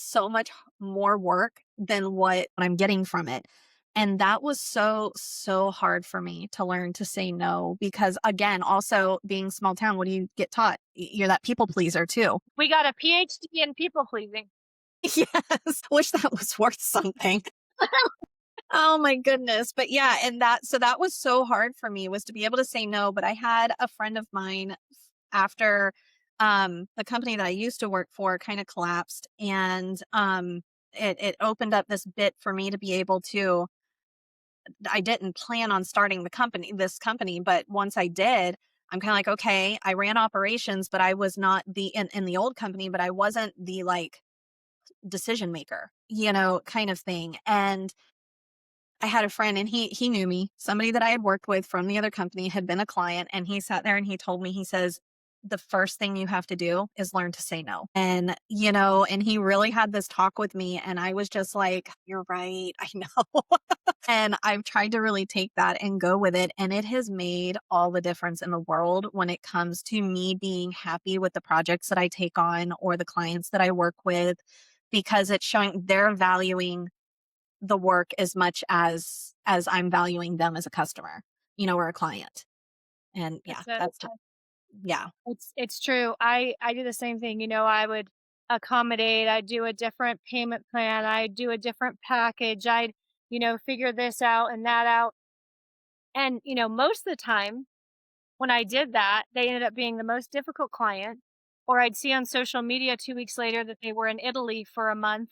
so much more work than what I'm getting from it." And that was so, so hard for me to learn to say no because again, also being small town, what do you get taught? You're that people pleaser too. We got a PhD in people pleasing. Yes. Wish that was worth something. Oh my goodness. But yeah, and that was so hard for me was to be able to say no, but I had a friend of mine after the company that I used to work for kind of collapsed and it opened up this bit for me to be able to I didn't plan on starting this company, but once I did, I'm kind of like, okay, I ran operations, but I was not in the old company, but I wasn't the like decision maker, kind of thing. And I had a friend and he knew me. Somebody that I had worked with from the other company had been a client and he sat there and he told me, he says, the first thing you have to do is learn to say no. And he really had this talk with me and I was just like, you're right. I know. And I've tried to really take that and go with it. And it has made all the difference in the world when it comes to me being happy with the projects that I take on or the clients that I work with, because it's showing they're valuing the work as much as I'm valuing them as a customer, or a client. And yeah, That's it. yeah. It's true. I do the same thing. I would accommodate. I do a different payment plan. I do a different package. I'd figure this out and that out. And most of the time when I did that, they ended up being the most difficult client. Or I'd see on social media 2 weeks later that they were in Italy for a month.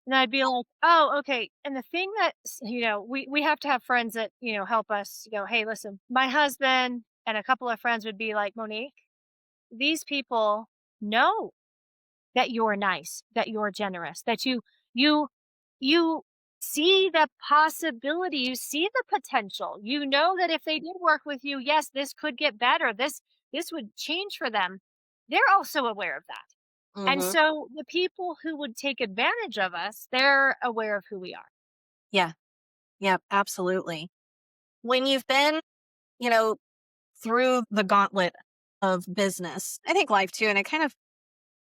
And I'd be like, "Oh, okay." And the thing that we have to have friends that, help us, "Hey, listen, my husband and a couple of friends would be like, Monique, these people know that you're nice, that you're generous, that you you see the possibility, you see the potential. You know that if they did work with you, yes, this could get better. This would change for them." They're also aware of that. And Mhm. so the people who would take advantage of us, they're aware of who we are. Yeah. Yeah, absolutely. When you've been, you know, through the gauntlet of business, I think life too, and it kind of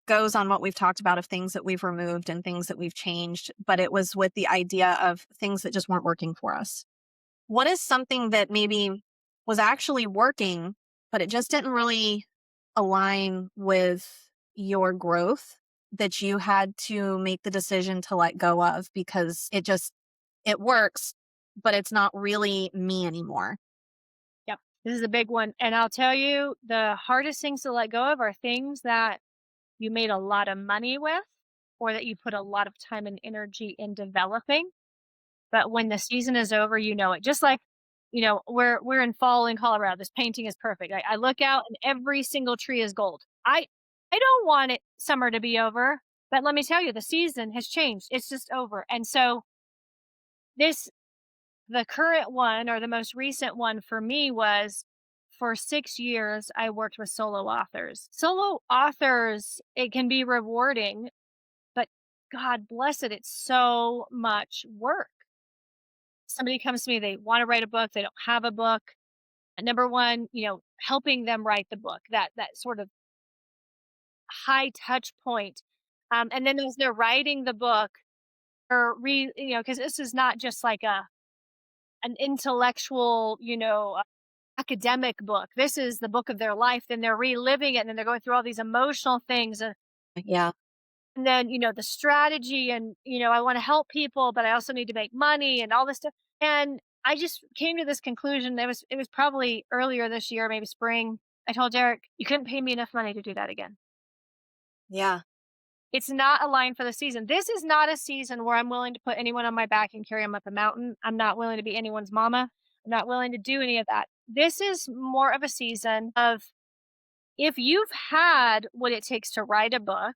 goes on what we've talked about of things that we've removed and things that we've changed, but it was with the idea of things that just weren't working for us. What is something that maybe was actually working, but it just didn't really align with your growth that you had to make the decision to let go of because it works, but it's not really me anymore? Yep. This is a big one. And I'll tell you, the hardest things to let go of are things that you made a lot of money with or that you put a lot of time and energy in developing. But when the season is over, you know it. Just like, we're in fall in Colorado. This painting is perfect. I look out and every single tree is gold. I don't want it summer to be over, but let me tell you, the season has changed. It's just over. And so this the current one or the most recent one for me was for 6 years, I worked with solo authors. Solo authors, it can be rewarding, but God bless it, it's so much work. Somebody comes to me, they want to write a book, they don't have a book. Number one, helping them write the book, that sort of high touch point. And then as they're writing the book, or because this is not just like an intellectual, academic book. This is the book of their life. Then they're reliving it, and then they're going through all these emotional things. Yeah. And then, the strategy and, I want to help people, but I also need to make money and all this stuff. And I just came to this conclusion. It was probably earlier this year, maybe spring. I told Derek, you couldn't pay me enough money to do that again. Yeah. It's not aligned for the season. This is not a season where I'm willing to put anyone on my back and carry them up a mountain. I'm not willing to be anyone's mama. I'm not willing to do any of that. This is more of a season of, if you've had what it takes to write a book,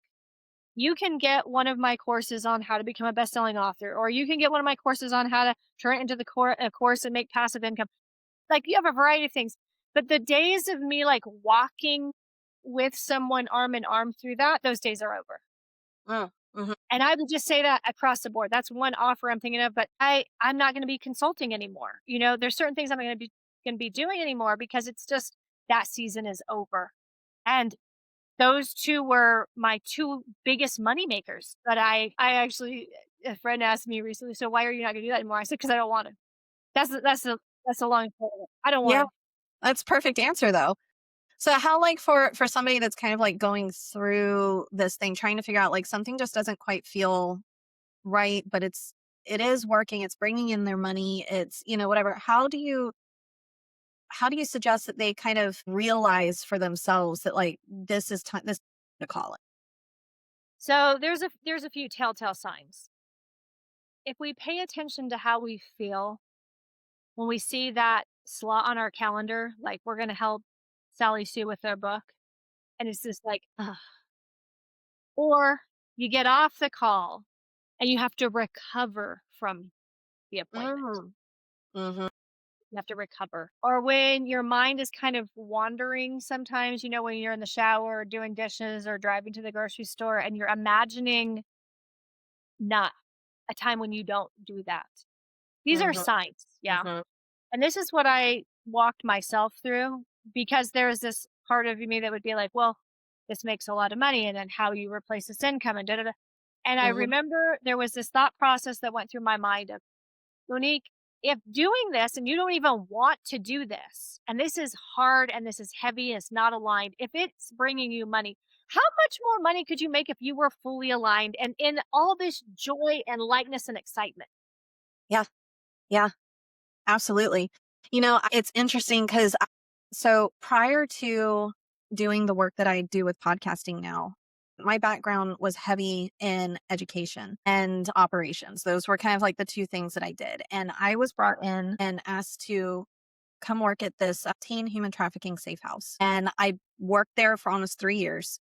you can get one of my courses on how to become a best-selling author, or you can get one of my courses on how to turn it into a course and make passive income. Like, you have a variety of things. But the days of me like walking with someone arm in arm through that, those days are over. Mm, mhm. And I would just say that across the board. That's one offer I'm thinking of, but I'm not going to be consulting anymore. There's certain things I'm going to be doing anymore because it's just that season is over. And those 2 were my 2 biggest money makers. But I actually, a friend asked me recently, "So why are you not gonna do that anymore?" I said, "'Cause I don't want to." That's the long and short of it. I don't want Yeah. to. That's perfect answer though. So how like for somebody that's kind of like going through this thing, trying to figure out like something just doesn't quite feel right, but it is working, it's bringing in their money, it's, whatever. How do you suggest that they kind of realize for themselves that like this is time this to call it? So there's a few telltale signs. If we pay attention to how we feel when we see that slot on our calendar, like we're gonna help Sally Sue with their book, and it's just like, ugh. Or you get off the call and you have to recover from the appointment. Mm. Mhm. You have to recover. Or when your mind is kind of wandering sometimes, when you're in the shower or doing dishes or driving to the grocery store and you're imagining not a time when you don't do that. These are Mhm. signs. Yeah. Mhm. And this is what I walked myself through, because there's this part of me that would be like, well, this makes a lot of money. And then how you replace this income and da da da. And I Mhm. remember there was this thought process that went through my mind of, Monique, if doing this and you don't even want to do this, and this is hard and this is heavy, and it's not aligned, if it's bringing you money, how much more money could you make if you were fully aligned and in all this joy and lightness and excitement? Yeah. Yeah. Absolutely. It's interesting because so prior to doing the work that I do with podcasting now, my background was heavy in education and operations. Those were kind of like the two things that I did. And I was brought in and asked to come work at this teen human trafficking safe house. And I worked there for almost 3 years.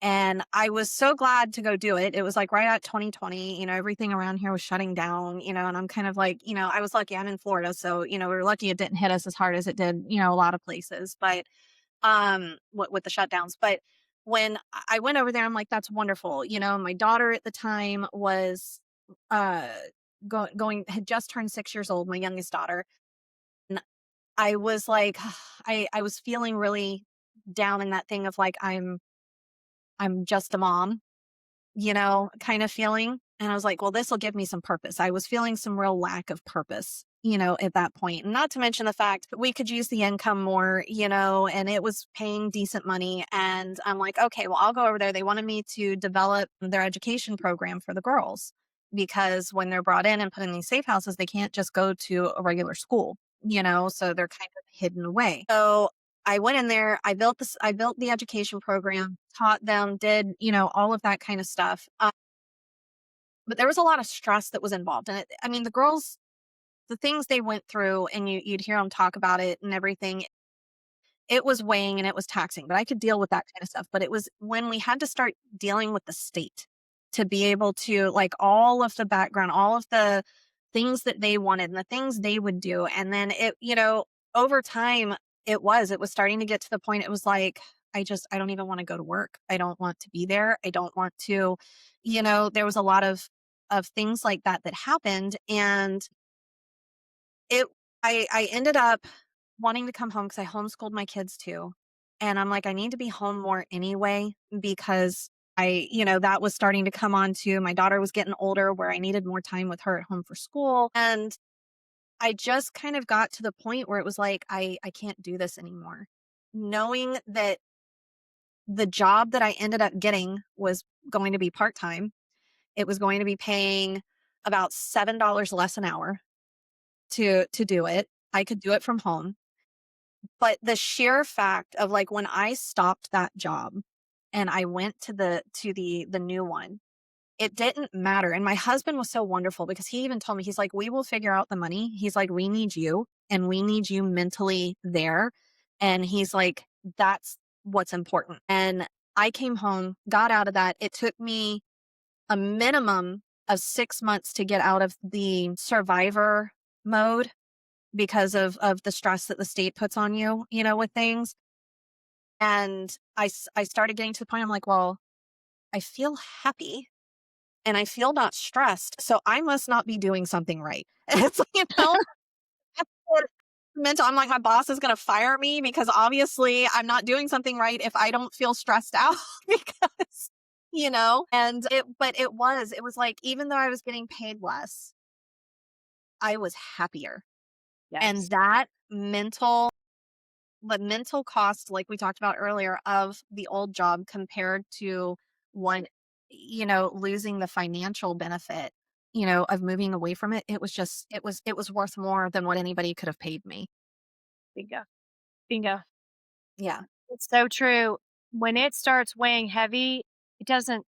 And I was so glad to go do it. It was like right at 2020, everything around here was shutting down, and I'm kind of like, I was lucky I'm in Florida. So, we were lucky it didn't hit us as hard as it did, a lot of places, but with the shutdowns. But when I went over there, I'm like, that's wonderful. My daughter at the time was uh going had just turned 6 years old, my youngest daughter. And I was like, I was feeling really down in that thing of like I'm just a mom, kind of feeling. And I was like, well, this will give me some purpose. I was feeling some real lack of purpose, at that point. And not to mention the fact that we could use the income more, and it was paying decent money. And I'm like, okay, well, I'll go over there. They wanted me to develop their education program for the girls because when they're brought in and put in these safe houses, they can't just go to a regular school, so they're kind of hidden away. So I went in there, I built the education program, taught them, did, all of that kind of stuff. But there was a lot of stress that was involved in it. I mean, the girls, the things they went through and you'd hear them talk about it and everything, it was weighing and it was taxing, but I could deal with that kind of stuff. But it was when we had to start dealing with the state to be able to like all of the background, all of the things that they wanted and the things they would do. And then over time, it was starting to get to the point, it was like, I don't even want to go to work. I don't want to be there. I don't want to, there was a lot of things like that that happened. And it I ended up wanting to come home because I homeschooled my kids too. And I'm like, I need to be home more anyway because that was starting to come on too. My daughter was getting older where I needed more time with her at home for school. And I just kind of got to the point where it was like, I can't do this anymore. Knowing that the job that I ended up getting was going to be part time, it was going to be paying about $7 less an hour to do it. I could do it from home. But the sheer fact of like when I stopped that job and I went to the new one, it didn't matter. And my husband was so wonderful because he even told me, he's like, we will figure out the money. He's like, we need you and we need you mentally there. And he's like, that's what's important. And I came home, got out of that. It took me a minimum of 6 months to get out of the survivor mode because of the stress that the state puts on you, with things. And I started getting to the point I'm like, well, I feel happy and I feel not stressed. So I must not be doing something right. It's like, that's what mental. I'm like, my boss is going to fire me because obviously I'm not doing something right if I don't feel stressed out because, but it was like, even though I was getting paid less, I was happier. And Yes. that mental cost, like we talked about earlier, of the old job compared to one, losing the financial benefit, of moving away from it, it was worth more than what anybody could have paid me. Bingo. Bingo. Yeah. It's so true. When it starts weighing heavy, it doesn't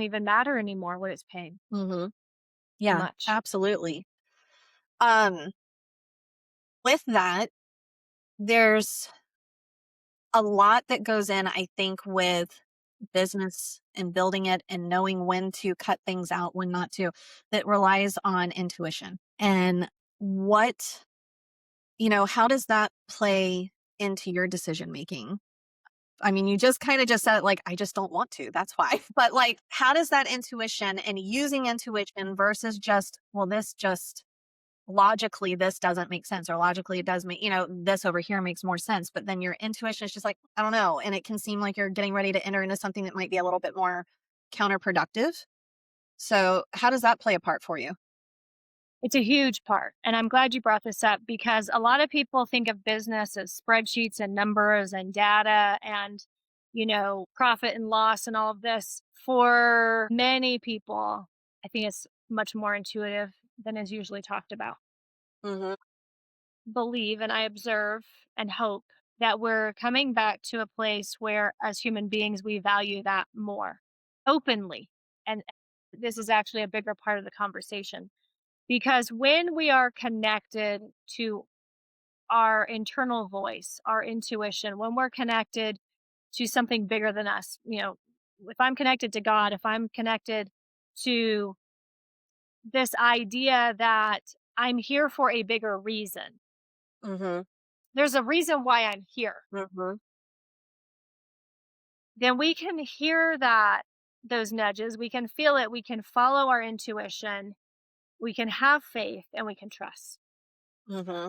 even matter anymore what it's paying. Hmm. Too Yeah, much. absolutely. Um, with that, there's a lot that goes in, I think, with business and building it and knowing when to cut things out, when not to, that relies on intuition. And what, how does that play into your decision making? I mean, you just kind of just said, like, I just don't want to. That's why. But, like, how does that intuition and using intuition versus just, well, this just logically, this doesn't make sense, or logically, it does make, this over here makes more sense. But then your intuition is just like, I don't know. And it can seem like you're getting ready to enter into something that might be a little bit more counterproductive. So, how does that play a part for you? It's a huge part. And I'm glad you brought this up because a lot of people think of business as spreadsheets and numbers and data and, profit and loss and all of this. For many people, I think it's much more intuitive than is usually talked about. Hmm. Believe and I observe and hope that we're coming back to a place where, as human beings, we value that more openly. And this is actually a bigger part of the conversation because when we are connected to our internal voice, our intuition, when we're connected to something bigger than us, if I'm connected to God, if I'm connected to this idea that I'm here for a bigger reason, Hmm. there's a reason why I'm here, Hmm. then we can hear that, those nudges, we can feel it, we can follow our intuition, we can have faith, and we can trust. Hmm.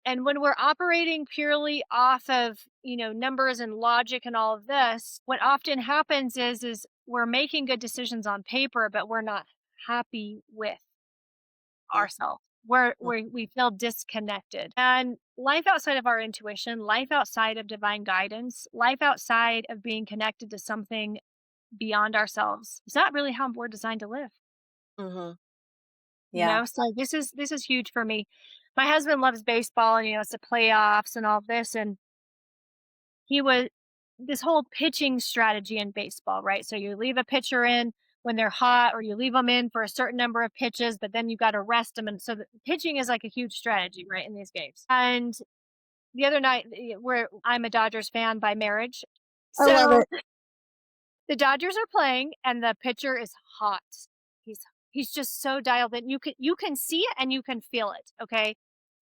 And when we're operating purely off of, numbers and logic and all of this, what often happens is we're making good decisions on paper, but we're not happy with ourselves. We feel disconnected. And life outside of our intuition, life outside of divine guidance, life outside of being connected to something beyond ourselves, it's not really how we're designed to live. Hmm. Yeah. So this is huge for me. My husband loves baseball and it's the playoffs and all of this, and he was this whole pitching strategy in baseball, right? So you leave a pitcher in when they're hot, or you leave them in for a certain number of pitches, but then you got to rest them. And so pitching is like a huge strategy, right, in these games. And the other night, where I'm a Dodgers fan by marriage, I love so it. the Dodgers are playing, and the pitcher is hot. He's he's just so dialed in. You can see it and you can feel it. Okay,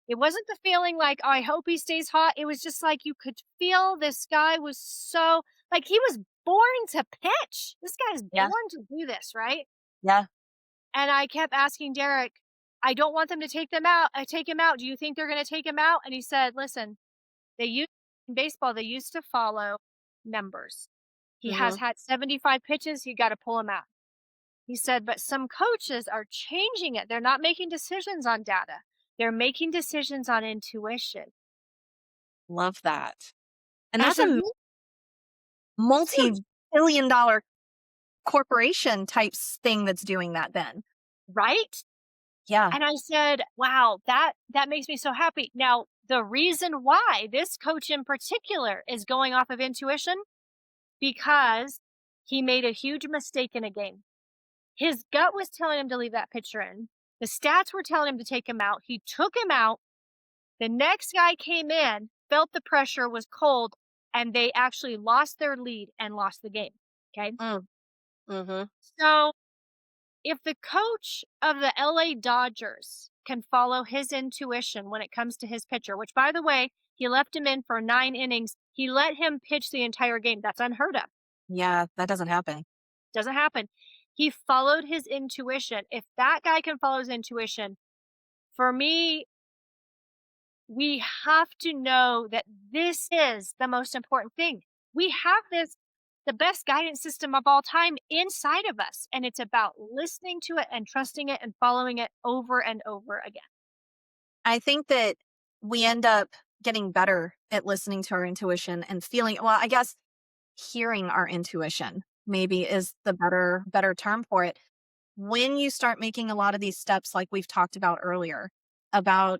it wasn't the feeling like, "Oh, I hope he stays hot." It was just like you could feel this guy was so like he was born to pitch. This guy is Yeah. born to do this, right? Yeah. And I kept asking Derek, I don't want them to take them out. I take him out. Do you think they're going to take him out? And he said, listen, they used in baseball, they used to follow numbers. He has Mhm. had 75 pitches. You got to pull him out. He said, but some coaches are changing it. They're not making decisions on data. They're making decisions on intuition. Love that. And And I that's said, a "Really? It's huge, multi-billion dollar corporation types thing that's doing that then. right?" Yeah. And I said, wow, that makes me so happy. Now, the reason why this coach in particular is going off of intuition, because he made a huge mistake in a game. His gut was telling him to leave that pitcher in. The stats were telling him to take him out. He took him out. The next guy came in, felt the pressure, was cold, and they actually lost their lead and lost the game. Okay. Mm. Mhm. So if the coach of the LA Dodgers can follow his intuition when it comes to his pitcher, which by the way, he left him in for 9 innings, he let him pitch the entire game. That's unheard of. Yeah, that doesn't happen. Doesn't happen. He followed his intuition. If that guy can follow his intuition, for me, we have to know that this is the most important thing. We have this, the best guidance system of all time inside of us. And it's about listening to it and trusting it and following it over and over again. I think that we end up getting better at listening to our intuition and feeling, well, I guess hearing our intuition maybe is the better term for it. When you start making a lot of these steps like we've talked about earlier, about,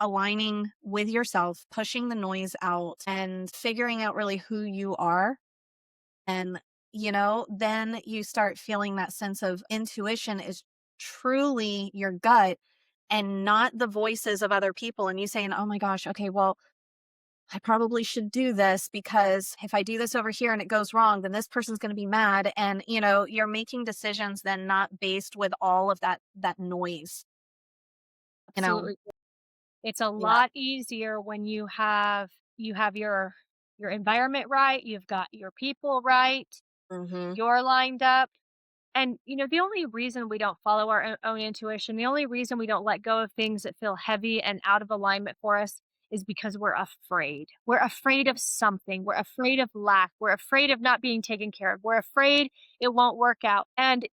aligning with yourself, pushing the noise out and figuring out really who you are, and then you start feeling that sense of intuition is truly your gut and not the voices of other people, and you saying, oh my gosh, okay, well, I probably should do this because if I do this over here and it goes wrong, then this person's going to be mad. And, you're making decisions then not based with all of that noise, you know? Absolutely. It's a Yeah. lot easier when you have your environment right, you've got your people right, Mhm. you're lined up. And, the only reason we don't follow our own intuition, the only reason we don't let go of things that feel heavy and out of alignment for us is because we're afraid. We're afraid of something. We're afraid of lack. We're afraid of not being taken care of. We're afraid it won't work out. And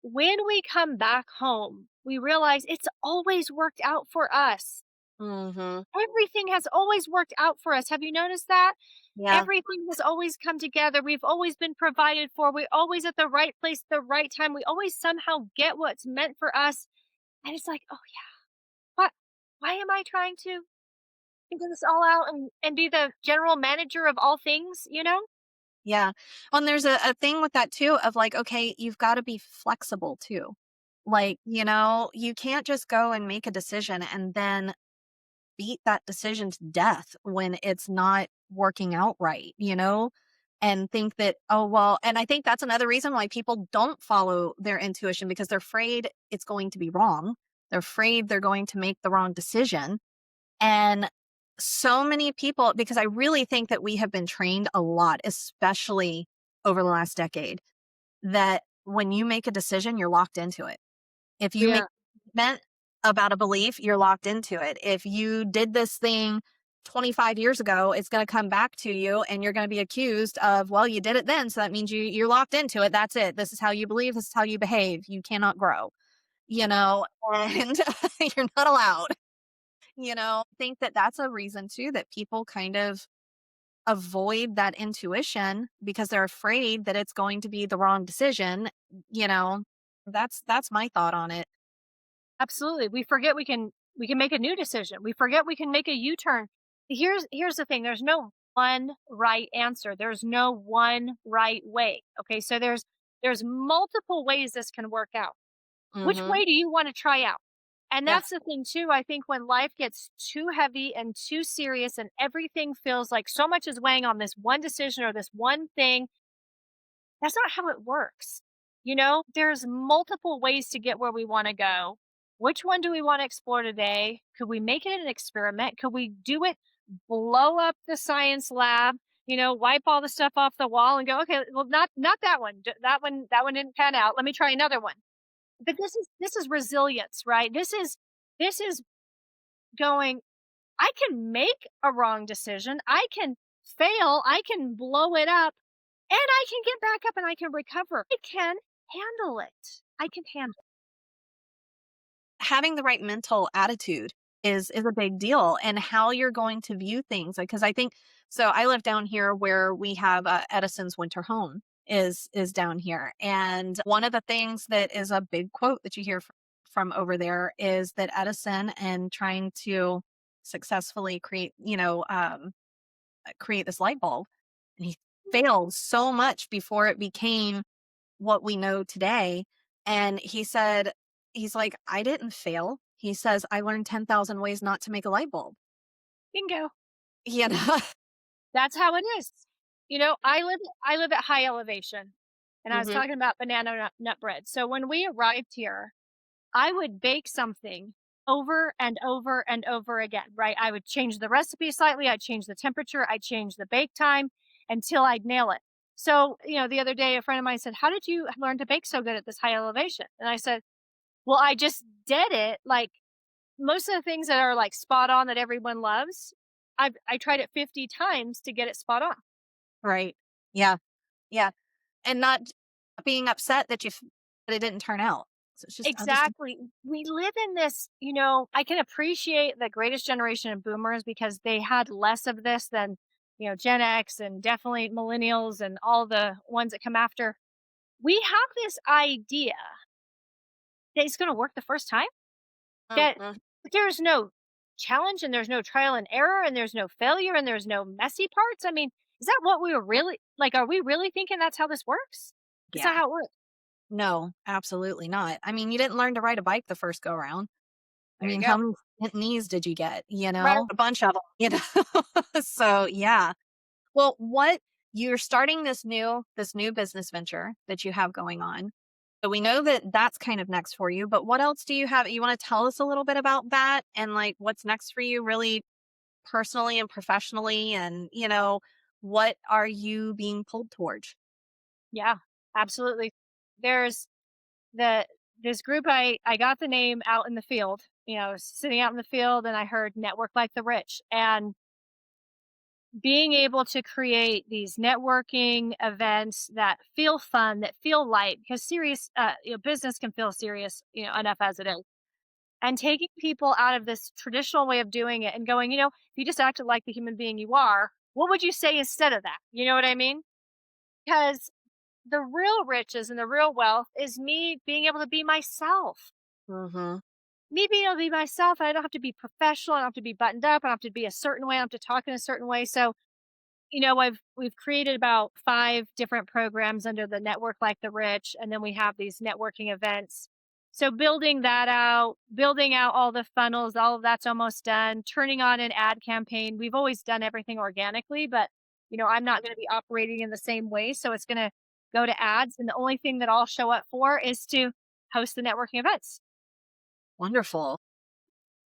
when we come back home, we realize it's always worked out for us. Mhm. Everything has always worked out for us. Have you noticed that? Yeah. Everything has always come together. We've always been provided for. We're always at the right place at the right time. We always somehow get what's meant for us. And it's like, oh yeah, what? Why am I trying to figure this all out and be the general manager of all things? Yeah. Well, and there's a thing with that too of like, okay, you've got to be flexible too. Like, you can't just go and make a decision and then beat that decision to death when it's not working out right, and think that, oh, well, and I think that's another reason why people don't follow their intuition because they're afraid it's going to be wrong. They're afraid they're going to make the wrong decision. And so many people, because I really think that we have been trained a lot, especially over the last decade, that when you make a decision, you're locked into it. If you make Yeah, a statement about a belief, you're locked into it. If you did this thing 25 years ago, it's going to come back to you and you're going to be accused of, well, you did it then. So that means you're locked into it. That's it. This is how you believe. This is how you behave. You cannot grow, and you're not allowed, I think that that's a reason too that people kind of avoid that intuition because they're afraid that it's going to be the wrong decision, you know. That's my thought on it. absolutely. We forget we can make a new decision. We forget we can make a U-turn. Here's the thing. There's no one right answer. There's no one right way. Okay? So there's multiple ways this can work out. Which Mhm. way do you want to try out? And Yeah. that's the thing too. I think when life gets too heavy and too serious and everything feels like so much is weighing on this one decision or this one thing, that's not how it works. There's multiple ways to get where we want to go. Which one do we want to explore today? Could we make it an experiment? Could we do it, blow up the science lab, wipe all the stuff off the wall and go, okay, well, not that one. That one didn't pan out. Let me try another one. but this is resilience, right? This is going, I can make a wrong decision. I can fail. I can blow it up and I can get back up and I can recover. I can handle it. I can handle it. Having the right mental attitude is a big deal, and how you're going to view things, because I think, so I live down here where we have Edison's winter home is down here, and one of the things that is a big quote that you hear from over there is that Edison, and trying to successfully create this light bulb, and he failed so much before it became what we know today. And he said, he's like, I didn't fail. He says, I learned 10,000 ways not to make a light bulb. Bingo. You know? That's how it is. I live at high elevation, and I was Hmm. talking about banana nut bread. So when we arrived here, I would bake something over and over and over again, right? I would change the recipe slightly, I'd change the temperature, I'd change the bake time until I'd nail it. So, the other day a friend of mine said, "How did you learn to bake so good at this high elevation?" And I said, "Well, I just did it. Like most of the things that are like spot on that everyone loves, I tried it 50 times to get it spot on." Right. Yeah. Yeah. And not being upset that it didn't turn out. So it's just, I'll just, Exactly. We live in this, I can appreciate the greatest generation of boomers because they had less of this than, Gen X and definitely millennials and all the ones that come after. We have this idea that it's going to work the first time, that mm-mm. there's no challenge and there's no trial and error and there's no failure and there's no messy parts. I mean, is that what we were really like? Are we really thinking that's how this works? It's Yeah. not how it works. No, absolutely not. I mean, you didn't learn to ride a bike the first go round. I There you mean, go. how many hit knees did you get? Right. A bunch of them, So yeah. Well, what you're starting this new business venture that you have going on. So we know that that's kind of next for you, but what else do you have? You want to tell us a little bit about that, and like what's next for you really personally and professionally, and what are you being pulled towards? Yeah, absolutely. There's the this group, I got the name out in the field. I was sitting out in the field and I heard network like the rich, and being able to create these networking events that feel fun, that feel light, because serious business can feel serious, enough as it is. And taking people out of this traditional way of doing it and going, if you just acted like the human being you are, what would you say instead of that? You know what I mean? Because the real riches and the real wealth is me being able to be myself. Mhm. Me being able to be myself, and I don't have to be professional, I don't have to be buttoned up, I don't have to be a certain way, I don't have to talk in a certain way. So, we've created about 5 different programs under the Network Like the Rich, and then we have these networking events. So building that out, building out all the funnels, all of that's almost done. Turning on an ad campaign. We've always done everything organically, but I'm not going to be operating in the same way. So it's going to go to ads. And the only thing that I'll show up for is to host the networking events. Wonderful.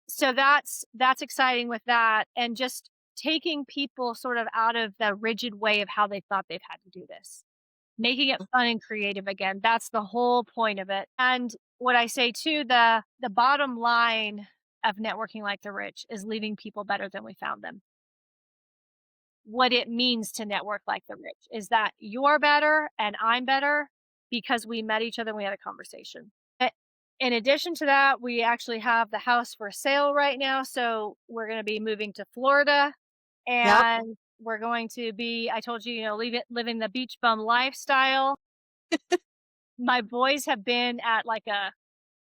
So that's exciting with that, and just taking people sort of out of the rigid way of how they thought they've had to do this. Making it fun and creative again. That's the whole point of it. And what I say too, the bottom line of networking like the rich is leaving people better than we found them. What it means to network like the rich is that you're better and I'm better because we met each other and we had a conversation. In addition to that, we actually have the house for sale right now. So we're going to be moving to Florida, Yep. and we're going to be, I told you, living the beach bum lifestyle. My boys have been at like a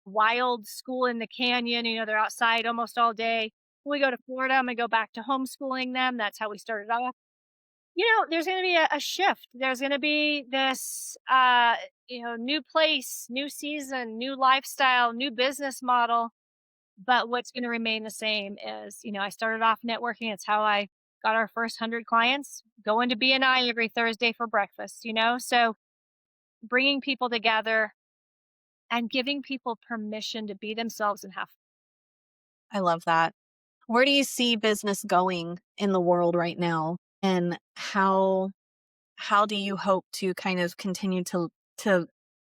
wild school in the canyon. They're outside almost all day. When we go to Florida, I'm going to go back to homeschooling them. That's how we started off. There's going to be a shift. There's going to be this, new place, new season, new lifestyle, new business model. But what's going to remain the same is, I started off networking. It's how I got our first 100 clients, going to BNI every Thursday for breakfast. So bringing people together and giving people permission to be themselves and have. I love that. Where do you see business going in the world right now? And how do you hope to kind of continue to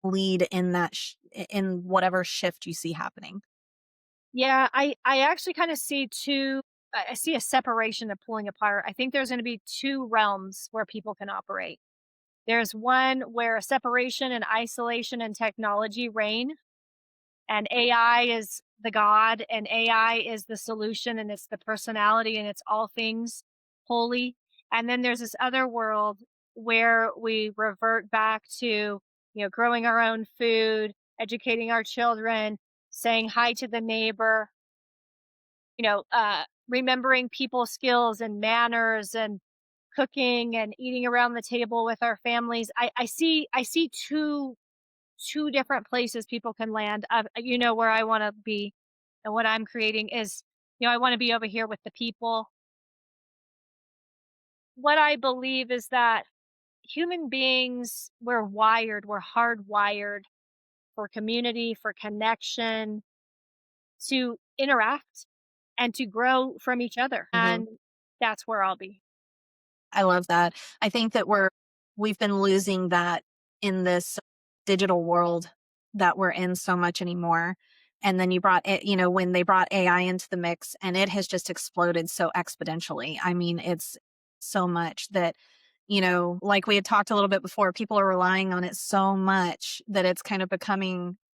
lead in that in whatever shift you see happening? Yeah, I actually kind of see two. I see a separation of pulling apart. I think there's going to be two realms where people can operate. There's one where separation and isolation and technology reign, and AI is the god, and AI is the solution, and it's the personality, and it's all things holy. And then there's this other world where we revert back to, growing our own food, educating our children, saying hi to the neighbor, remembering people skills and manners and cooking and eating around the table with our families. I see two different places people can land. Where I want to be, and what I'm creating is, I want to be over here with the people. What I believe is that human beings, we're hardwired for community, for connection, to interact and to grow from each other. Mhm. And that's where I'll be. I love that. I think that we've been losing that in this digital world that we're in so much anymore. And then you brought it, when they brought AI into the mix, and it has just exploded so exponentially. I mean, it's so much that, like we had talked a little bit before, people are relying on it so much that it's kind of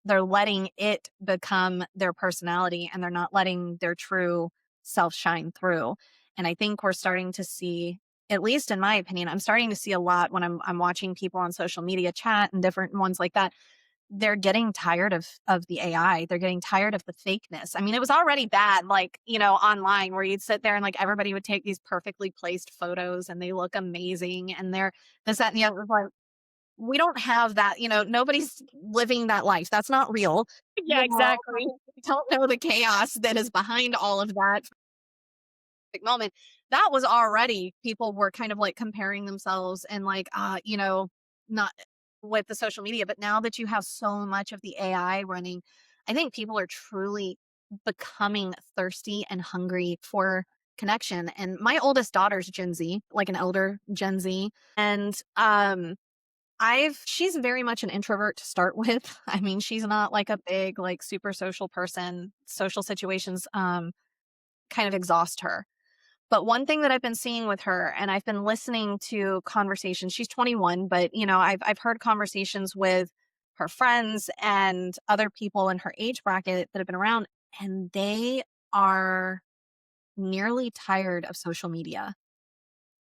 they're letting it become their personality, and they're not letting their true self shine through. And I think we're starting to see, at least in my opinion, I'm starting to see a lot when I'm watching people on social media chat and different ones like that. They're getting tired of the AI. They're getting tired of the fakeness. I mean, it was already bad, like, online, where you'd sit there and like everybody would take these perfectly placed photos and they look amazing and they're this, that, and the other. Like, we don't have that, nobody's living that life. That's not real. Yeah, exactly. We don't know the chaos that is behind all of that moment. That was already, people were kind of like comparing themselves and like, not with the social media. But now that you have so much of the AI running, I think people are truly becoming thirsty and hungry for connection. And my oldest daughter's Gen Z, like an elder Gen Z. And she's very much an introvert to start with. I mean, she's not like a big, like super social person. Social situations kind of exhaust her. But one thing that I've been seeing with her, and I've been listening to conversations, she's 21, but I've heard conversations with her friends and other people in her age bracket that have been around, and they are nearly tired of social media.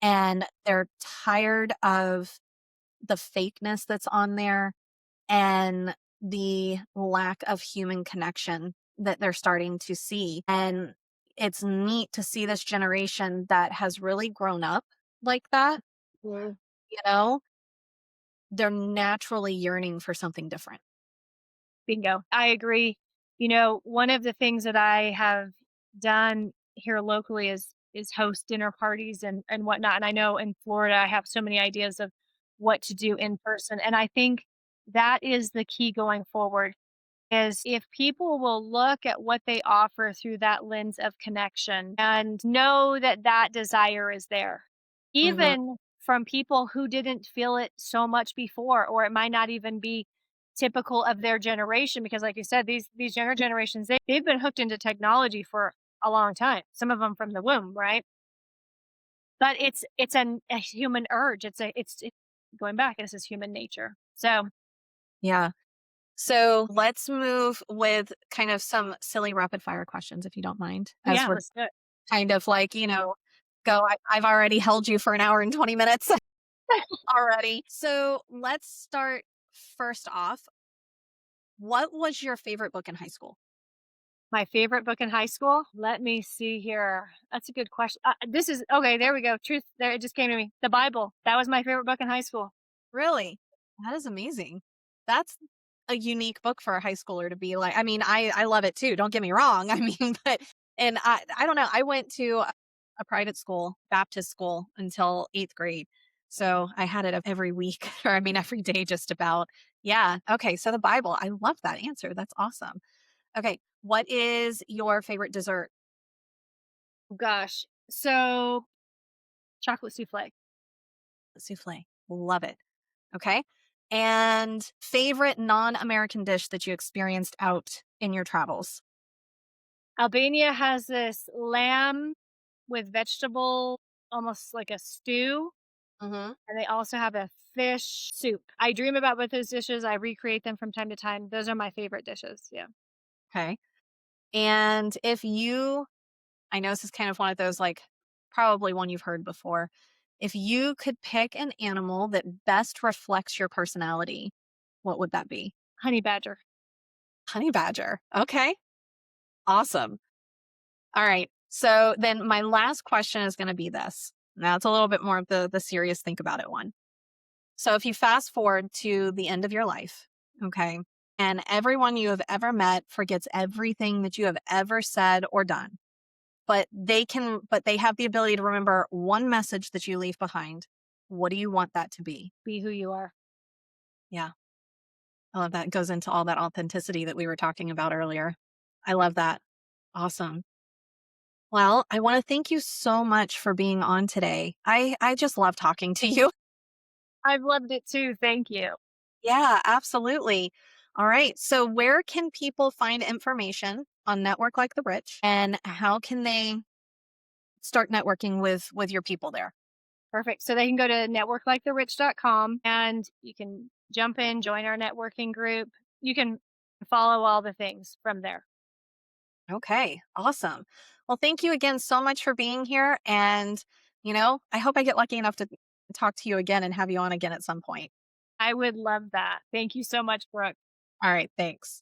And they're tired of the fakeness that's on there and the lack of human connection that they're starting to see. And it's neat to see this generation that has really grown up like that, Mm. you know? They're naturally yearning for something different. Bingo. I agree. One of the things that I have done here locally is host dinner parties and whatnot. And I know in Florida I have so many ideas of what to do in person. And I think that is the key going forward, is if people will look at what they offer through that lens of connection and know that that desire is there, Mhm. even from people who didn't feel it so much before, or it might not even be typical of their generation, because like you said, these younger generations, they've been hooked into technology for a long time, some of them from the womb, right? But it's a human urge. It's going back, this is human nature. So Yeah. So let's move with kind of some silly rapid fire questions, if you don't mind, as yeah, we're let's do it. kind of like, I've already held you for an hour and 20 minutes already. So let's start first off. What was your favorite book in high school? My favorite book in high school? Let me see here. That's a good question. This is okay. There we go. Truth. There, it just came to me. The Bible. That was my favorite book in high school. Really? That is amazing. That's a unique book for a high schooler to be like. I mean, I love it too. Don't get me wrong. I mean, but and I don't know. I went to a private school, Baptist school, until 8th grade. So I had it every week, or I mean every day just about. Yeah. Okay. So the Bible. I love that answer. That's awesome. Okay. What is your favorite dessert? Gosh. So chocolate souffle. Souffle. Love it. Okay. And favorite non-American dish that you experienced out in your travels? Albania has this lamb with vegetable, almost like a stew, Mhm. and they also have a fish soup. I dream about both those dishes. I recreate them from time to time. Those are my favorite dishes. Yeah. Okay. And if you I know this is kind of one of those, like, probably one you've heard before. If you could pick an animal that best reflects your personality, what would that be? Honey badger. Honey badger. Okay. Awesome. All right. So then my last question is going to be this. Now it's a little bit more of the serious think about it one. So if you fast forward to the end of your life, okay, and everyone you have ever met forgets everything that you have ever said or done, but they have the ability to remember one message that you leave behind. What do you want that to be? Be who you are. Yeah. I love that. It goes into all that authenticity that we were talking about earlier. I love that. Awesome. Well, I want to thank you so much for being on today. I just love talking to you. I've loved it too. Thank you. Yeah, absolutely. All right. So where can people find information on Network Like the Rich and how can they start networking with your people there? Perfect. So they can go to networkliketherich.com and you can jump in, join our networking group. You can follow all the things from there. Okay, awesome. Well, thank you again so much for being here. And, I hope I get lucky enough to talk to you again and have you on again at some point. I would love that. Thank you so much, Brooke. All right, thanks.